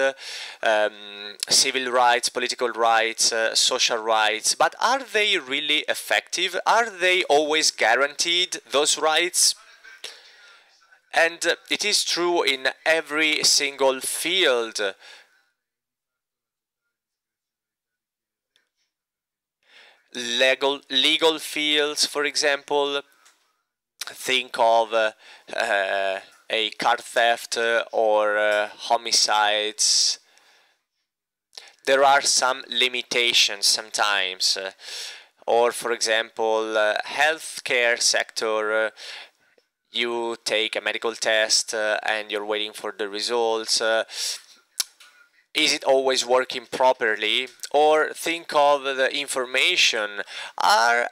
civil rights, political rights, social rights, but are they really effective? Are they always guaranteed, those rights? And it is true in every single field. Legal fields, for example, think of a car theft or homicides. There are some limitations sometimes. Or, for example, healthcare sector, you take a medical test and you're waiting for the results. Is it always working properly? Or think of the information. Are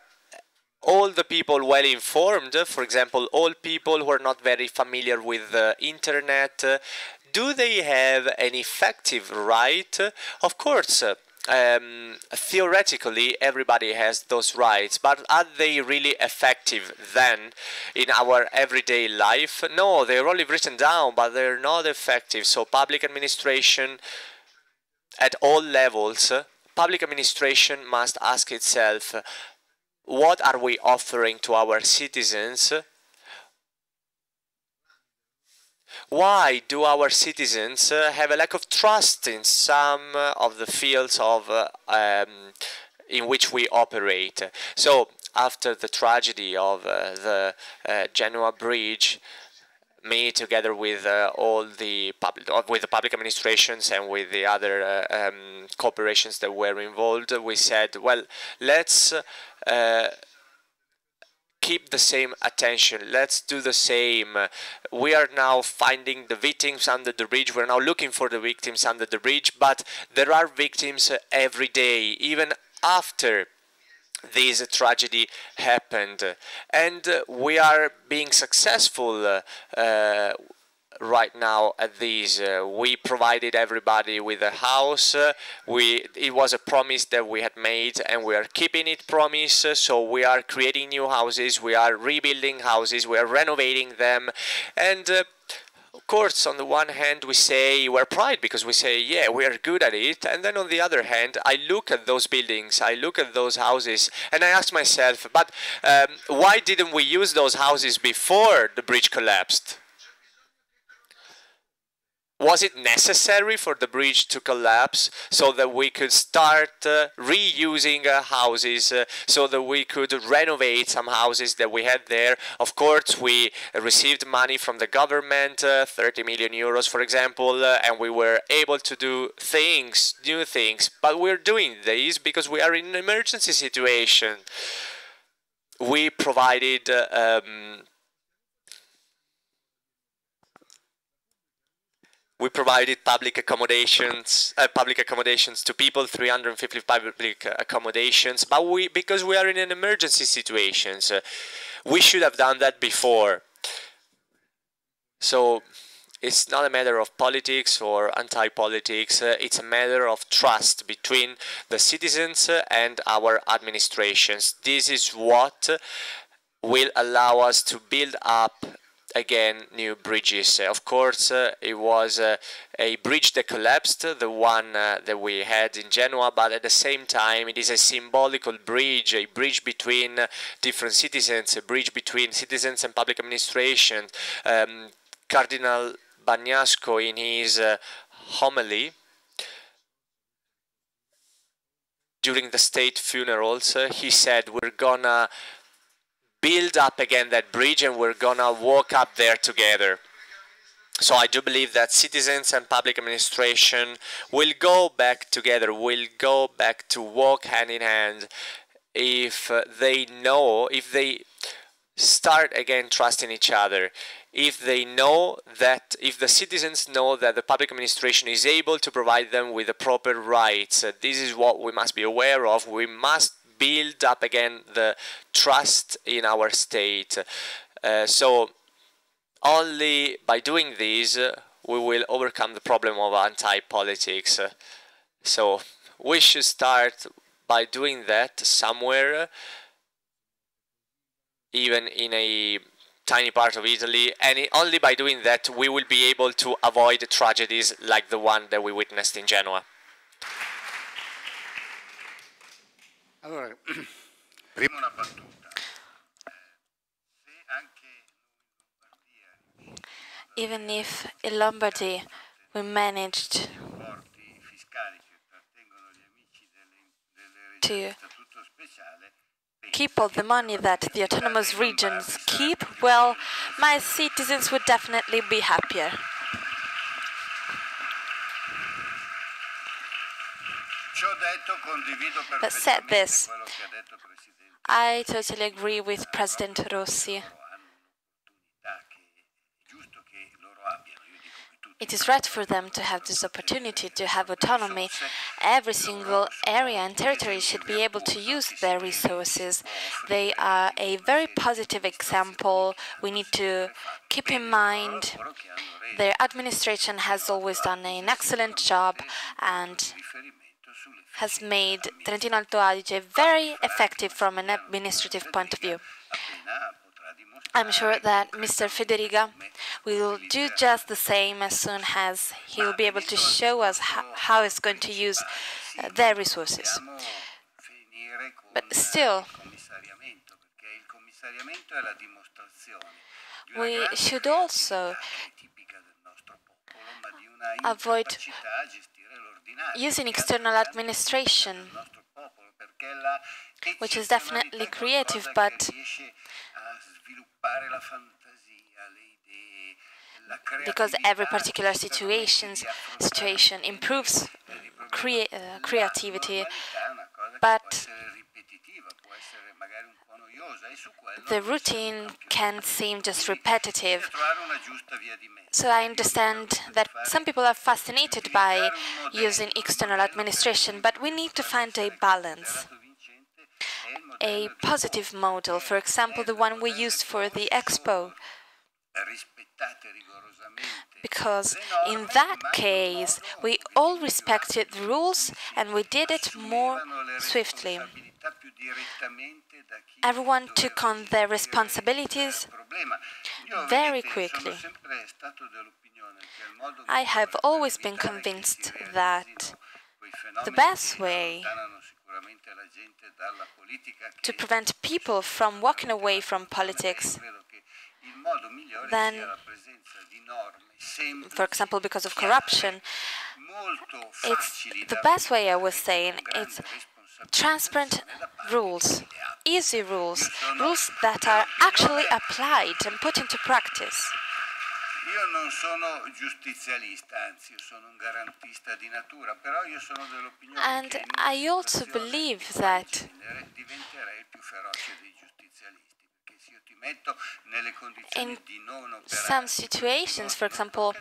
all the people well informed? For example, all people who are not very familiar with the internet, do they have an effective right? Of course, theoretically everybody has those rights, but are they really effective then in our everyday life? No, they're only written down, but they're not effective. So public administration at all levels, public administration must ask itself, what are we offering to our citizens? Why do our citizens have a lack of trust in some of the fields of in which we operate? So after the tragedy of the Genoa Bridge, me together with the public administrations and with the other corporations that were involved, we said, well, let's keep the same attention. Let's do the same. We are now finding the victims under the bridge. We're now looking for the victims under the bridge, but there are victims every day, even after this tragedy happened. And we are being successful right now at this. We provided everybody with a house. It was a promise that we had made, and we are keeping it promise. So we are creating new houses, we are rebuilding houses, we are renovating them. And of course, on the one hand, we say we're proud because we say, yeah, we are good at it. And then on the other hand, I look at those buildings, I look at those houses, and I ask myself, but why didn't we use those houses before the bridge collapsed? Was it necessary for the bridge to collapse so that we could start reusing houses, so that we could renovate some houses that we had there? Of course, we received money from the government, 30 million euros, for example, and we were able to do things, new things. But we're doing this because we are in an emergency situation. We provided public accommodations to people, 350 public accommodations, but because we are in an emergency situation, we should have done that before. So it's not a matter of politics or anti-politics, it's a matter of trust between the citizens and our administrations. This is what will allow us to build up again new bridges. Of course, it was a bridge that collapsed, the one that we had in Genoa, but at the same time it is a symbolical bridge, a bridge between different citizens, a bridge between citizens and public administration. Cardinal Bagnasco, in his homily during the state funerals, he said, we're gonna build up again that bridge and we're gonna walk up there together. So I do believe that citizens and public administration will go back together, will go back to walk hand in hand if they know, if they start again trusting each other, if they know that, if the citizens know that the public administration is able to provide them with the proper rights. This is what we must be aware of. We must build up again the trust in our state. So only by doing this we will overcome the problem of anti-politics. So we should start by doing that somewhere, even in a tiny part of Italy, and only by doing that we will be able to avoid tragedies like the one that we witnessed in Genoa. Allora, prima una battuta. Se anche Even if in Lombardy we managed to keep all the money that the autonomous regions keep, well, my citizens would definitely be happier. But said this, I totally agree with President Rossi. It is right for them to have this opportunity to have autonomy. Every single area and territory should be able to use their resources. They are a very positive example. We need to keep in mind their administration has always done an excellent job and has made Trentino Alto Adige very effective from an administrative point of view. I'm sure that Mr. Fedriga will do just the same as soon as he will be able to show us how he's going to use their resources. But still, we should also avoid using external administration, which is definitely creative, but because every particular situation improves creativity, but the routine can seem just repetitive. So I understand that some people are fascinated by using external administration, but we need to find a balance. A positive model, for example, the one we used for the Expo. Because in that case, we all respected the rules and we did it more swiftly. Everyone took on their responsibilities very quickly. I have always been convinced that the best way to prevent people from walking away from politics, then, for example, because of corruption, it's the best way, I was saying, it's transparent rules, easy rules, rules that are actually applied and put into practice. And I also believe that in some situations, for example,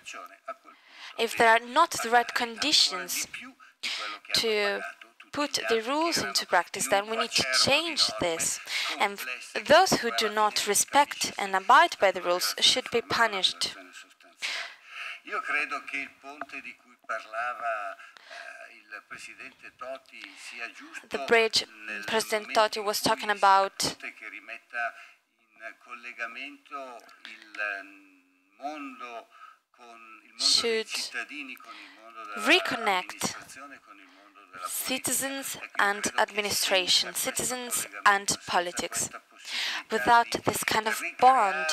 if there are not the right conditions to put the rules into practice, then we need to change this. And those who do not respect and abide by the rules should be punished. Io credo che il ponte di cui parlava il Presidente Toti sia giusto. The bridge President Toti was talking about che rimetta in collegamento il mondo con il mondo dei cittadini, con il mondo dell'amministrazione, con il mondo della citizens and administration, citizens and politics. Without this kind of bond,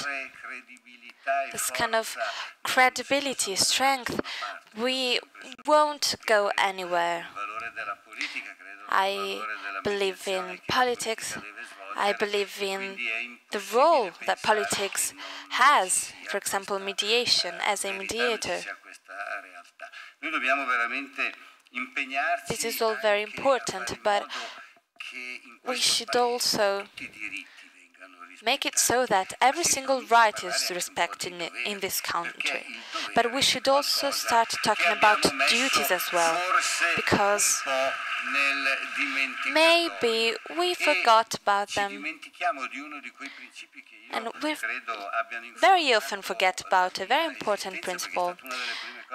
this kind of credibility, strength, we won't go anywhere. I believe in politics. I believe in the role that politics has, for example, mediation, as a mediator. This is all very important, but we should also make it so that every single right is respected in this country. But we should also start talking about duties as well, because maybe we forgot about them, and we very often forget about a very important principle,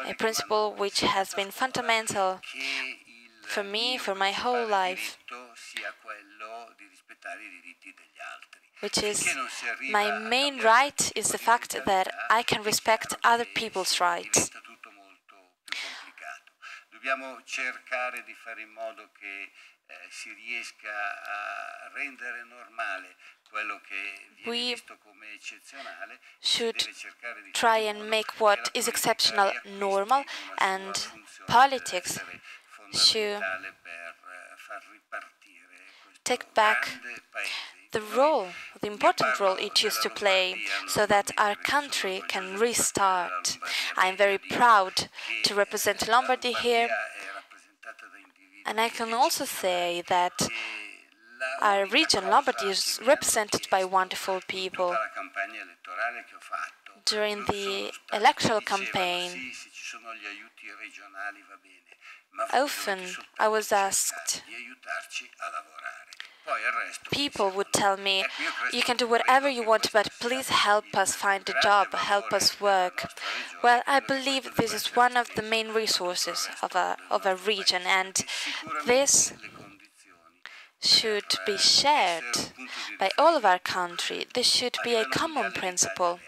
a principle which has been fundamental for me, for my whole life, which is my main right is the fact that I can respect other people's rights. Dobbiamo cercare di fare in modo che si riesca a rendere normale quello che viene visto come eccezionale. Should try and make what is exceptional normal, and politics should take back the role, the important role it used to play, so that our country can restart. I'm very proud to represent Lombardy here, and I can also say that our region, Lombardy, is represented by wonderful people. During the electoral campaign, often I was asked, people would tell me, you can do whatever you want, but please help us find a job, help us work. Well, I believe this is one of the main resources of a region, and this should be shared by all of our country. This should be a common principle.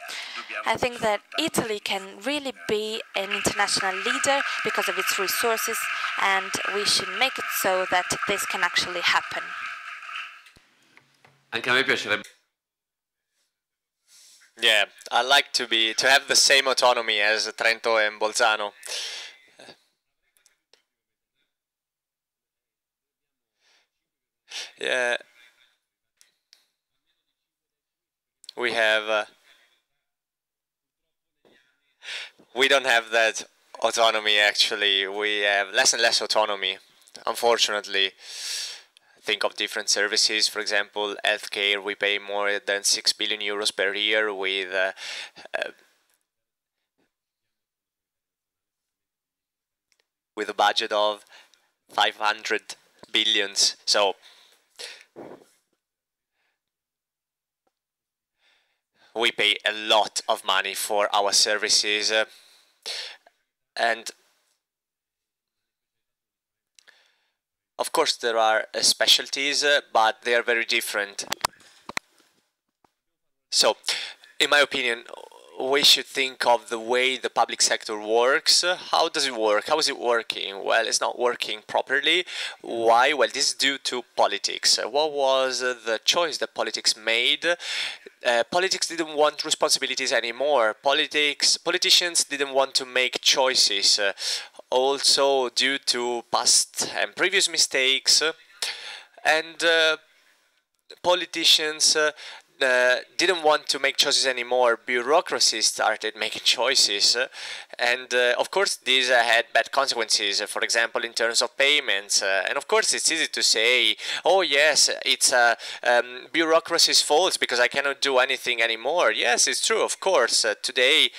I think that Italy can really be an international leader because of its resources, and we should make it so that this can actually happen. Anche a me piacerebbe. Yeah, I'd like to have the same autonomy as Trento and Bolzano. Yeah, we don't have that autonomy actually. We have less and less autonomy, unfortunately. Think of different services, for example, healthcare. We pay more than 6 billion euros per year with a budget of 500 billions. So we pay a lot of money for our services, and of course there are specialties, but they are very different. So, in my opinion, we should think of the way the public sector works. How does it work? How is it working? Well, it's not working properly. Why? Well, this is due to politics. What was the choice that politics made? Politics didn't want responsibilities anymore. Politicians didn't want to make choices. Also due to past and previous mistakes. And politicians didn't want to make choices anymore. Bureaucracy started making choices, and of course these had bad consequences, for example in terms of payments, and of course it's easy to say, oh yes, it's bureaucracy's fault because I cannot do anything anymore. Yes, it's true, of course. Today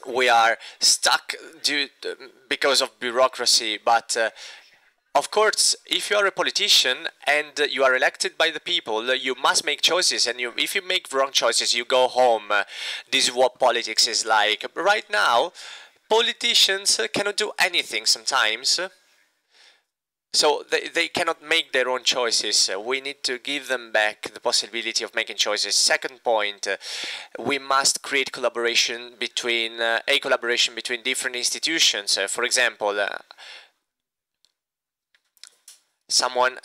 we are stuck because of bureaucracy, but of course, if you are a politician and you are elected by the people, you must make choices. And if you make wrong choices, you go home. This is what politics is like. Right now, politicians cannot do anything sometimes. So they cannot make their own choices. We need to give them back the possibility of making choices. Second point, we must create collaboration between different institutions. For example, someone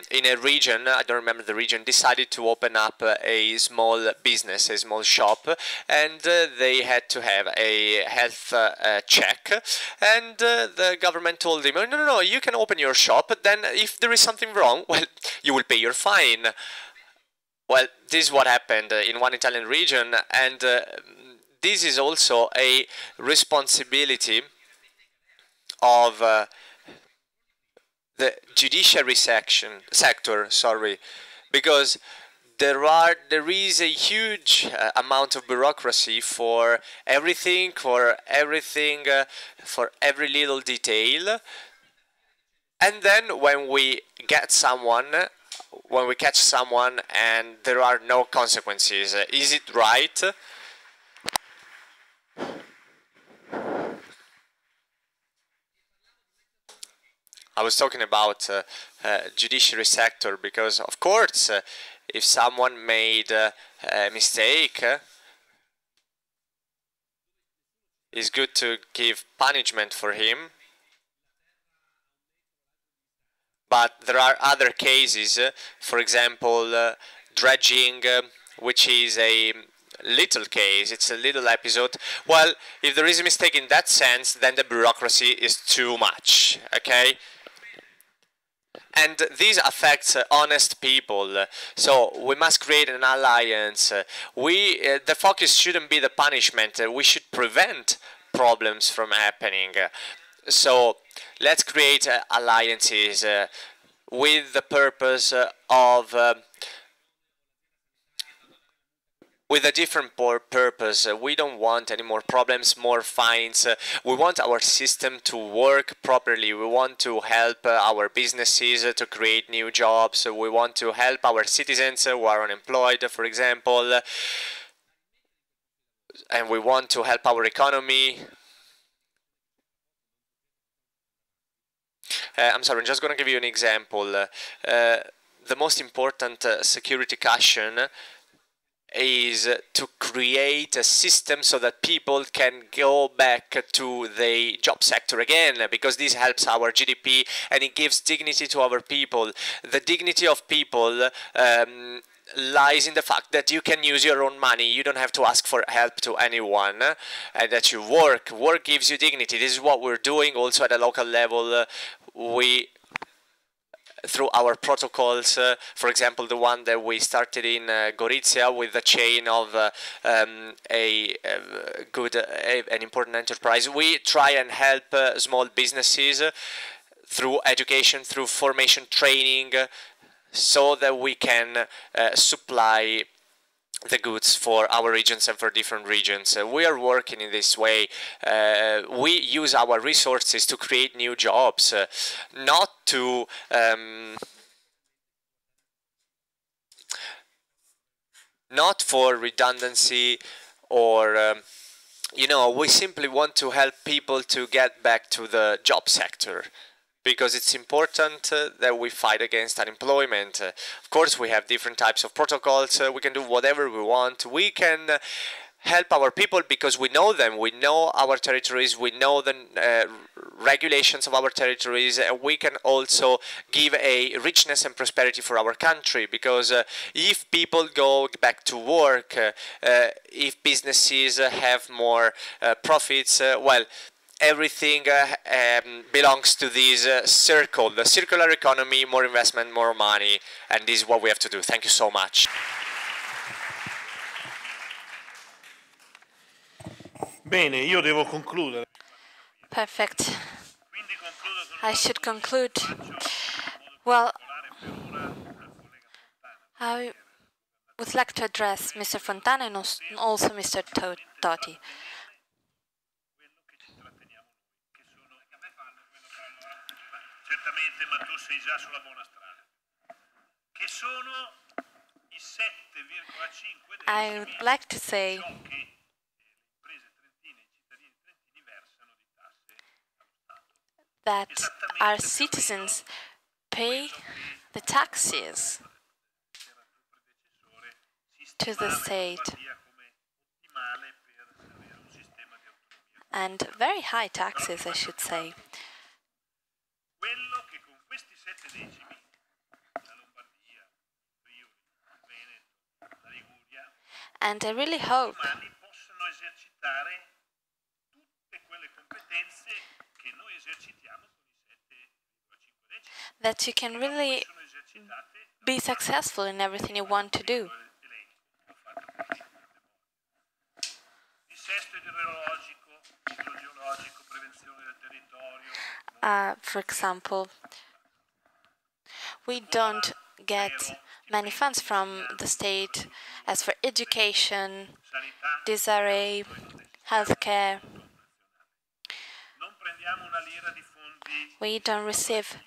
in a region, I don't remember the region, decided to open up a small business, a small shop, and they had to have a health check, and the government told him, no, you can open your shop, but then if there is something wrong, well, you will pay your fine. Well, this is what happened in one Italian region, and this is also a responsibility of the judiciary sector, because there is a huge amount of bureaucracy for everything, for every little detail. And then when we catch someone and there are no consequences, is it right? I was talking about judiciary sector because, of course, if someone made a mistake, it's good to give punishment for him. But there are other cases, for example, dredging, which is a little case, it's a little episode. Well, if there is a mistake in that sense, then the bureaucracy is too much, okay? And this affects honest people, so we must create an alliance. The focus shouldn't be the punishment, we should prevent problems from happening. So let's create alliances with the purpose of with a different purpose. We don't want any more problems, more fines. We want our system to work properly. We want to help our businesses to create new jobs. We want to help our citizens who are unemployed, for example. And we want to help our economy. I'm sorry, I'm just going to give you an example. The most important security caution is to create a system so that people can go back to the job sector again, because this helps our GDP and it gives dignity to our people. The dignity of people lies in the fact that you can use your own money, you don't have to ask for help to anyone, and that you work. Work gives you dignity. This is what we're doing also at a local level. We, through our protocols, for example, the one that we started in Gorizia with the chain of an important enterprise, we try and help small businesses through education, through formation training, so that we can supply the goods for our regions and for different regions. We are working in this way. We use our resources to create new jobs, not to not for redundancy or you know, we simply want to help people to get back to the job sector, because it's important that we fight against unemployment. Of course, we have different types of protocols. We can do whatever we want. We can help our people because we know them. We know our territories. We know the regulations of our territories. And we can also give a richness and prosperity for our country, because if people go back to work, if businesses have more profits, well, everything belongs to this circle, the circular economy, more investment, more money, and this is what we have to do. Thank you so much. Bene, io devo concludere. Perfect. I should conclude. Well, I would like to address Mr. Fontana and also Mr. Toti. Esattamente, ma tu sei già sulla buona strada. Che sono i 7,5 I would like to say ciò che le imprese trentine e i cittadini trentini versano di tasse allo Stato. that our citizens pay the taxes to the state, and very high taxes, I should say. Quello che con questi 7 decimi la Lombardia, Friuli, Veneto, la Liguria And I really hope domani possano esercitare tutte quelle competenze che noi esercitiamo con i 7,5 decimi. that you can really Sono esercitate be successful in everything you want to do. dissesto idrogeologico, prevenzione del territorio. For example, we don't get many funds from the state as for education, disarray, healthcare. Non prendiamo una lira di fondi We don't receive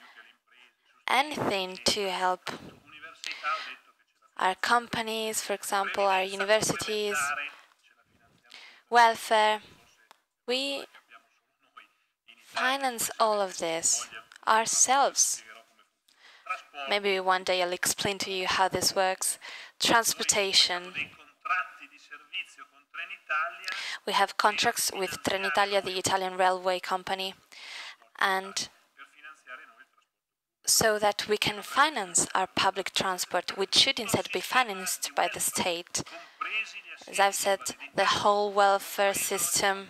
anything to help università, ho detto che ce la our companies, for example, our universities, fare, ce la finanziamo welfare. We finance all of this ourselves. Maybe one day I'll explain to you how this works. Transportation. dei contratti di servizio con Trenitalia We have contracts with Trenitalia, the Italian railway company, and per finanziare noi il trasporto. so that we can finance our public transport, which should instead be financed by the state. Compresi gli As I've said, the whole welfare system,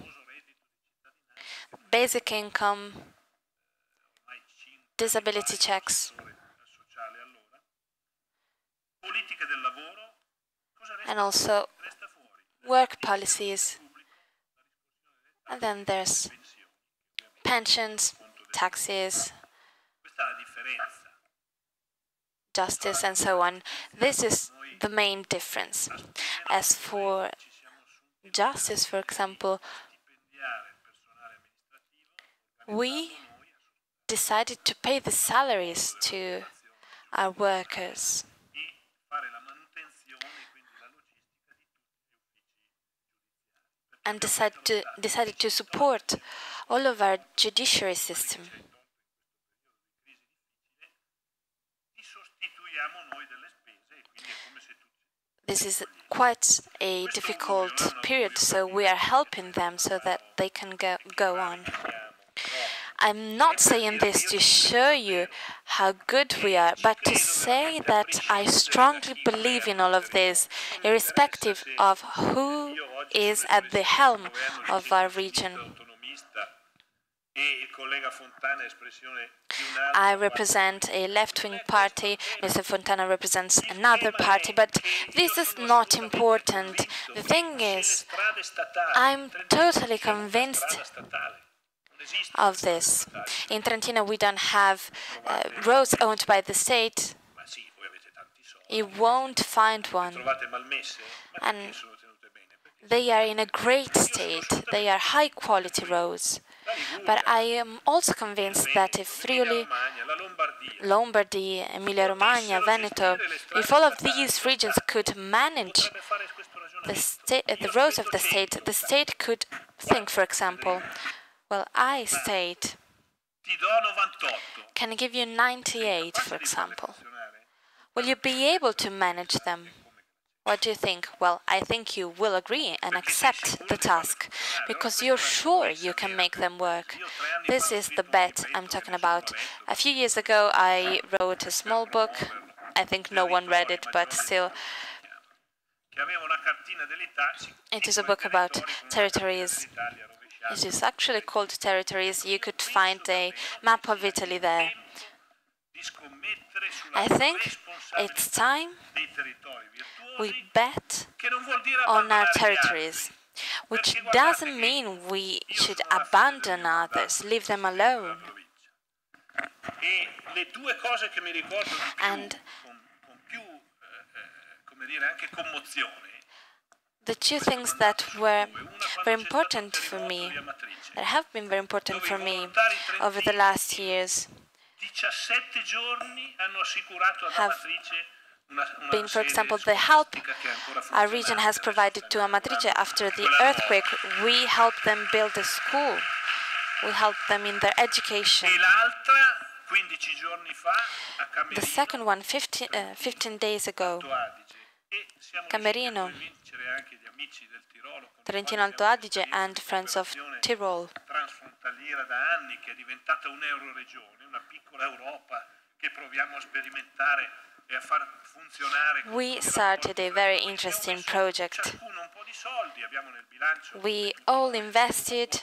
basic income, disability checks, sociali allora. Politiche del lavoro, cosa resta, and also resta fuori? work policies. And then there's pensions, taxes, Questa è la differenza. justice, and so on. This is the main difference. As for Ci siamo assunti justice, for example, stipendiare il personale amministrativo, we decided to pay the salaries to our workers e fare la manutenzione, quindi la logistica di tutti gli uffici and decided to support all of our judiciary system. ti sostituiamo noi delle spese e quindi è come se tutti This is quite a difficult period, so we are helping them so that they can go on. I'm not saying this to show you how good we are, but to say that I strongly believe in all of this, irrespective of who is at the helm of our region. autonomista e il collega Fontana è espressione di un I represent a left-wing party, Mr. Fontana represents another party, but this is not important. The thing is, strade statali. I'm totally convinced Strada statale. Non esiste of this. In Trentino, we don't have roads owned by the state. ma sì, voi avete tanti soldi. You won't find one. Trovate malmesse? Ma And perché sono tenute bene? Perché they are in a great state. They are high-quality roads. la Liguria, But I am also convinced that if Friuli, Romagna, la Lombardia, Lombardy, Emilia-Romagna, Veneto, if all of these regions could manage potrebbe fare questo ragionamento. the roads of the state could think, for example, well, I, state, Ti do 98. can give you 98, for example. Funzionare? Will you be able to manage them? What do you think? Well, I think you will agree and accept the task, because you're sure you can make them work. This is the bet I'm talking about. A few years ago, I wrote a small book. I think no one read it, but still, Che aveva una cartina dell'Italia. it is a book about territories. It is actually called Territories. You could find a map of Italy there. Di scommettere sulla I think it's time dei territori virtuosi, we bet che non vuol dire on our abbandonare gli territories, which doesn't mean we should abandon others, leave them alone. altri. E le due cose che mi ricordo di più, And con più, come dire, anche commozione, the two things that were very important for me, that have been very important for me over the last years, 17 giorni hanno assicurato ad Amatrice been, for example, the help our region has provided to Amatrice after the earthquake. We helped them build a school. We helped them in their education. The second one, 15 days ago, Camerino, Trentino Alto Adige and Friends of Tyrol. Transfrontaliera da anni, che è diventata un'euroregione, una piccola Europa che proviamo a sperimentare e a far funzionare. We started a very interesting project. We all invested,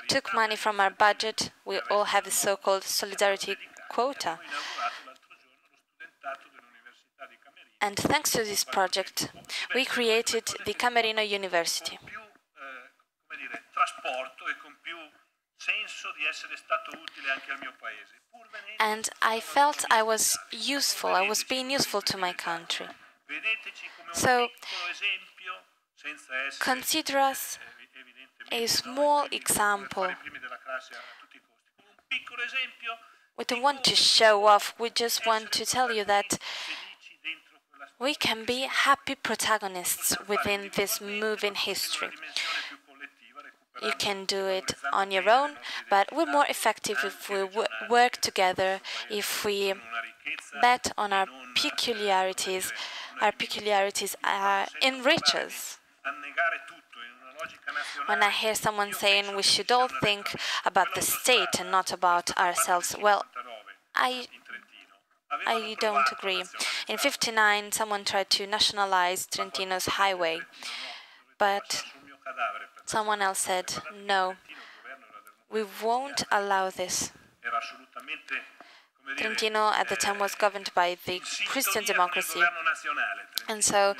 took money from our budget. We all have a so-called solidarity quota. And thanks to this project, we created the Camerino University. And I felt I was useful, I was being useful to my country. So, consider us a small example. We don't want to show off, we just want to tell you that we can be happy protagonists within this moving history. You can do it on your own, but we're more effective if we work together, if we bet on our peculiarities. Our peculiarities enrich us. When I hear someone saying we should all think about the state and not about ourselves, well, I don't agree. In 1959, someone tried to nationalize Trentino's highway, but someone else said, no, we won't allow this. Trentino at the time was governed by the Christian democracy, and so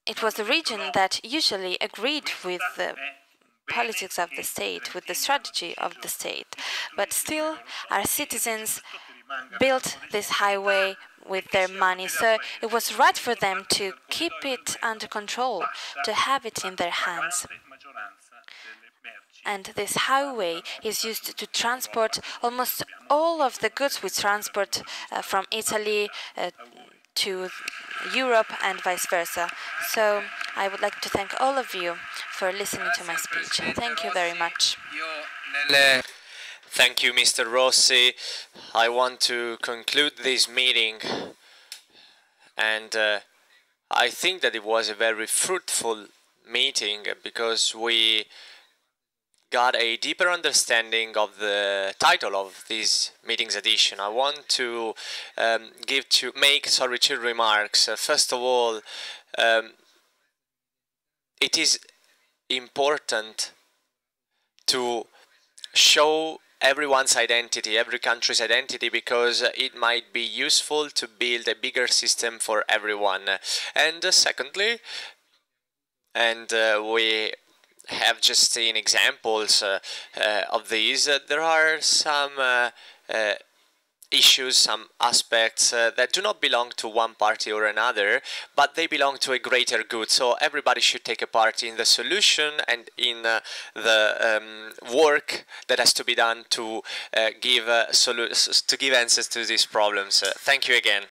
it was the region that usually agreed with the politics of the state, with the strategy of the state. But still, our citizens built this highway with their money, so it was right for them to keep it under control, to have it in their hands. And this highway is used to transport almost all of the goods we transport from Italy to Europe and vice versa. So I would like to thank all of you for listening to my speech. Thank you very much. Thank you, Mr. Rossi. I want to conclude this meeting, and I think that it was a very fruitful meeting because we got a deeper understanding of the title of this meeting's edition. I want to make two remarks. First of all, it is important to show everyone's identity, every country's identity, because it might be useful to build a bigger system for everyone. And secondly, and we have just seen examples of these, there are some issues, some aspects that do not belong to one party or another, but they belong to a greater good. So everybody should take a part in the solution and in the work that has to be done to give answers to these problems. Thank you again.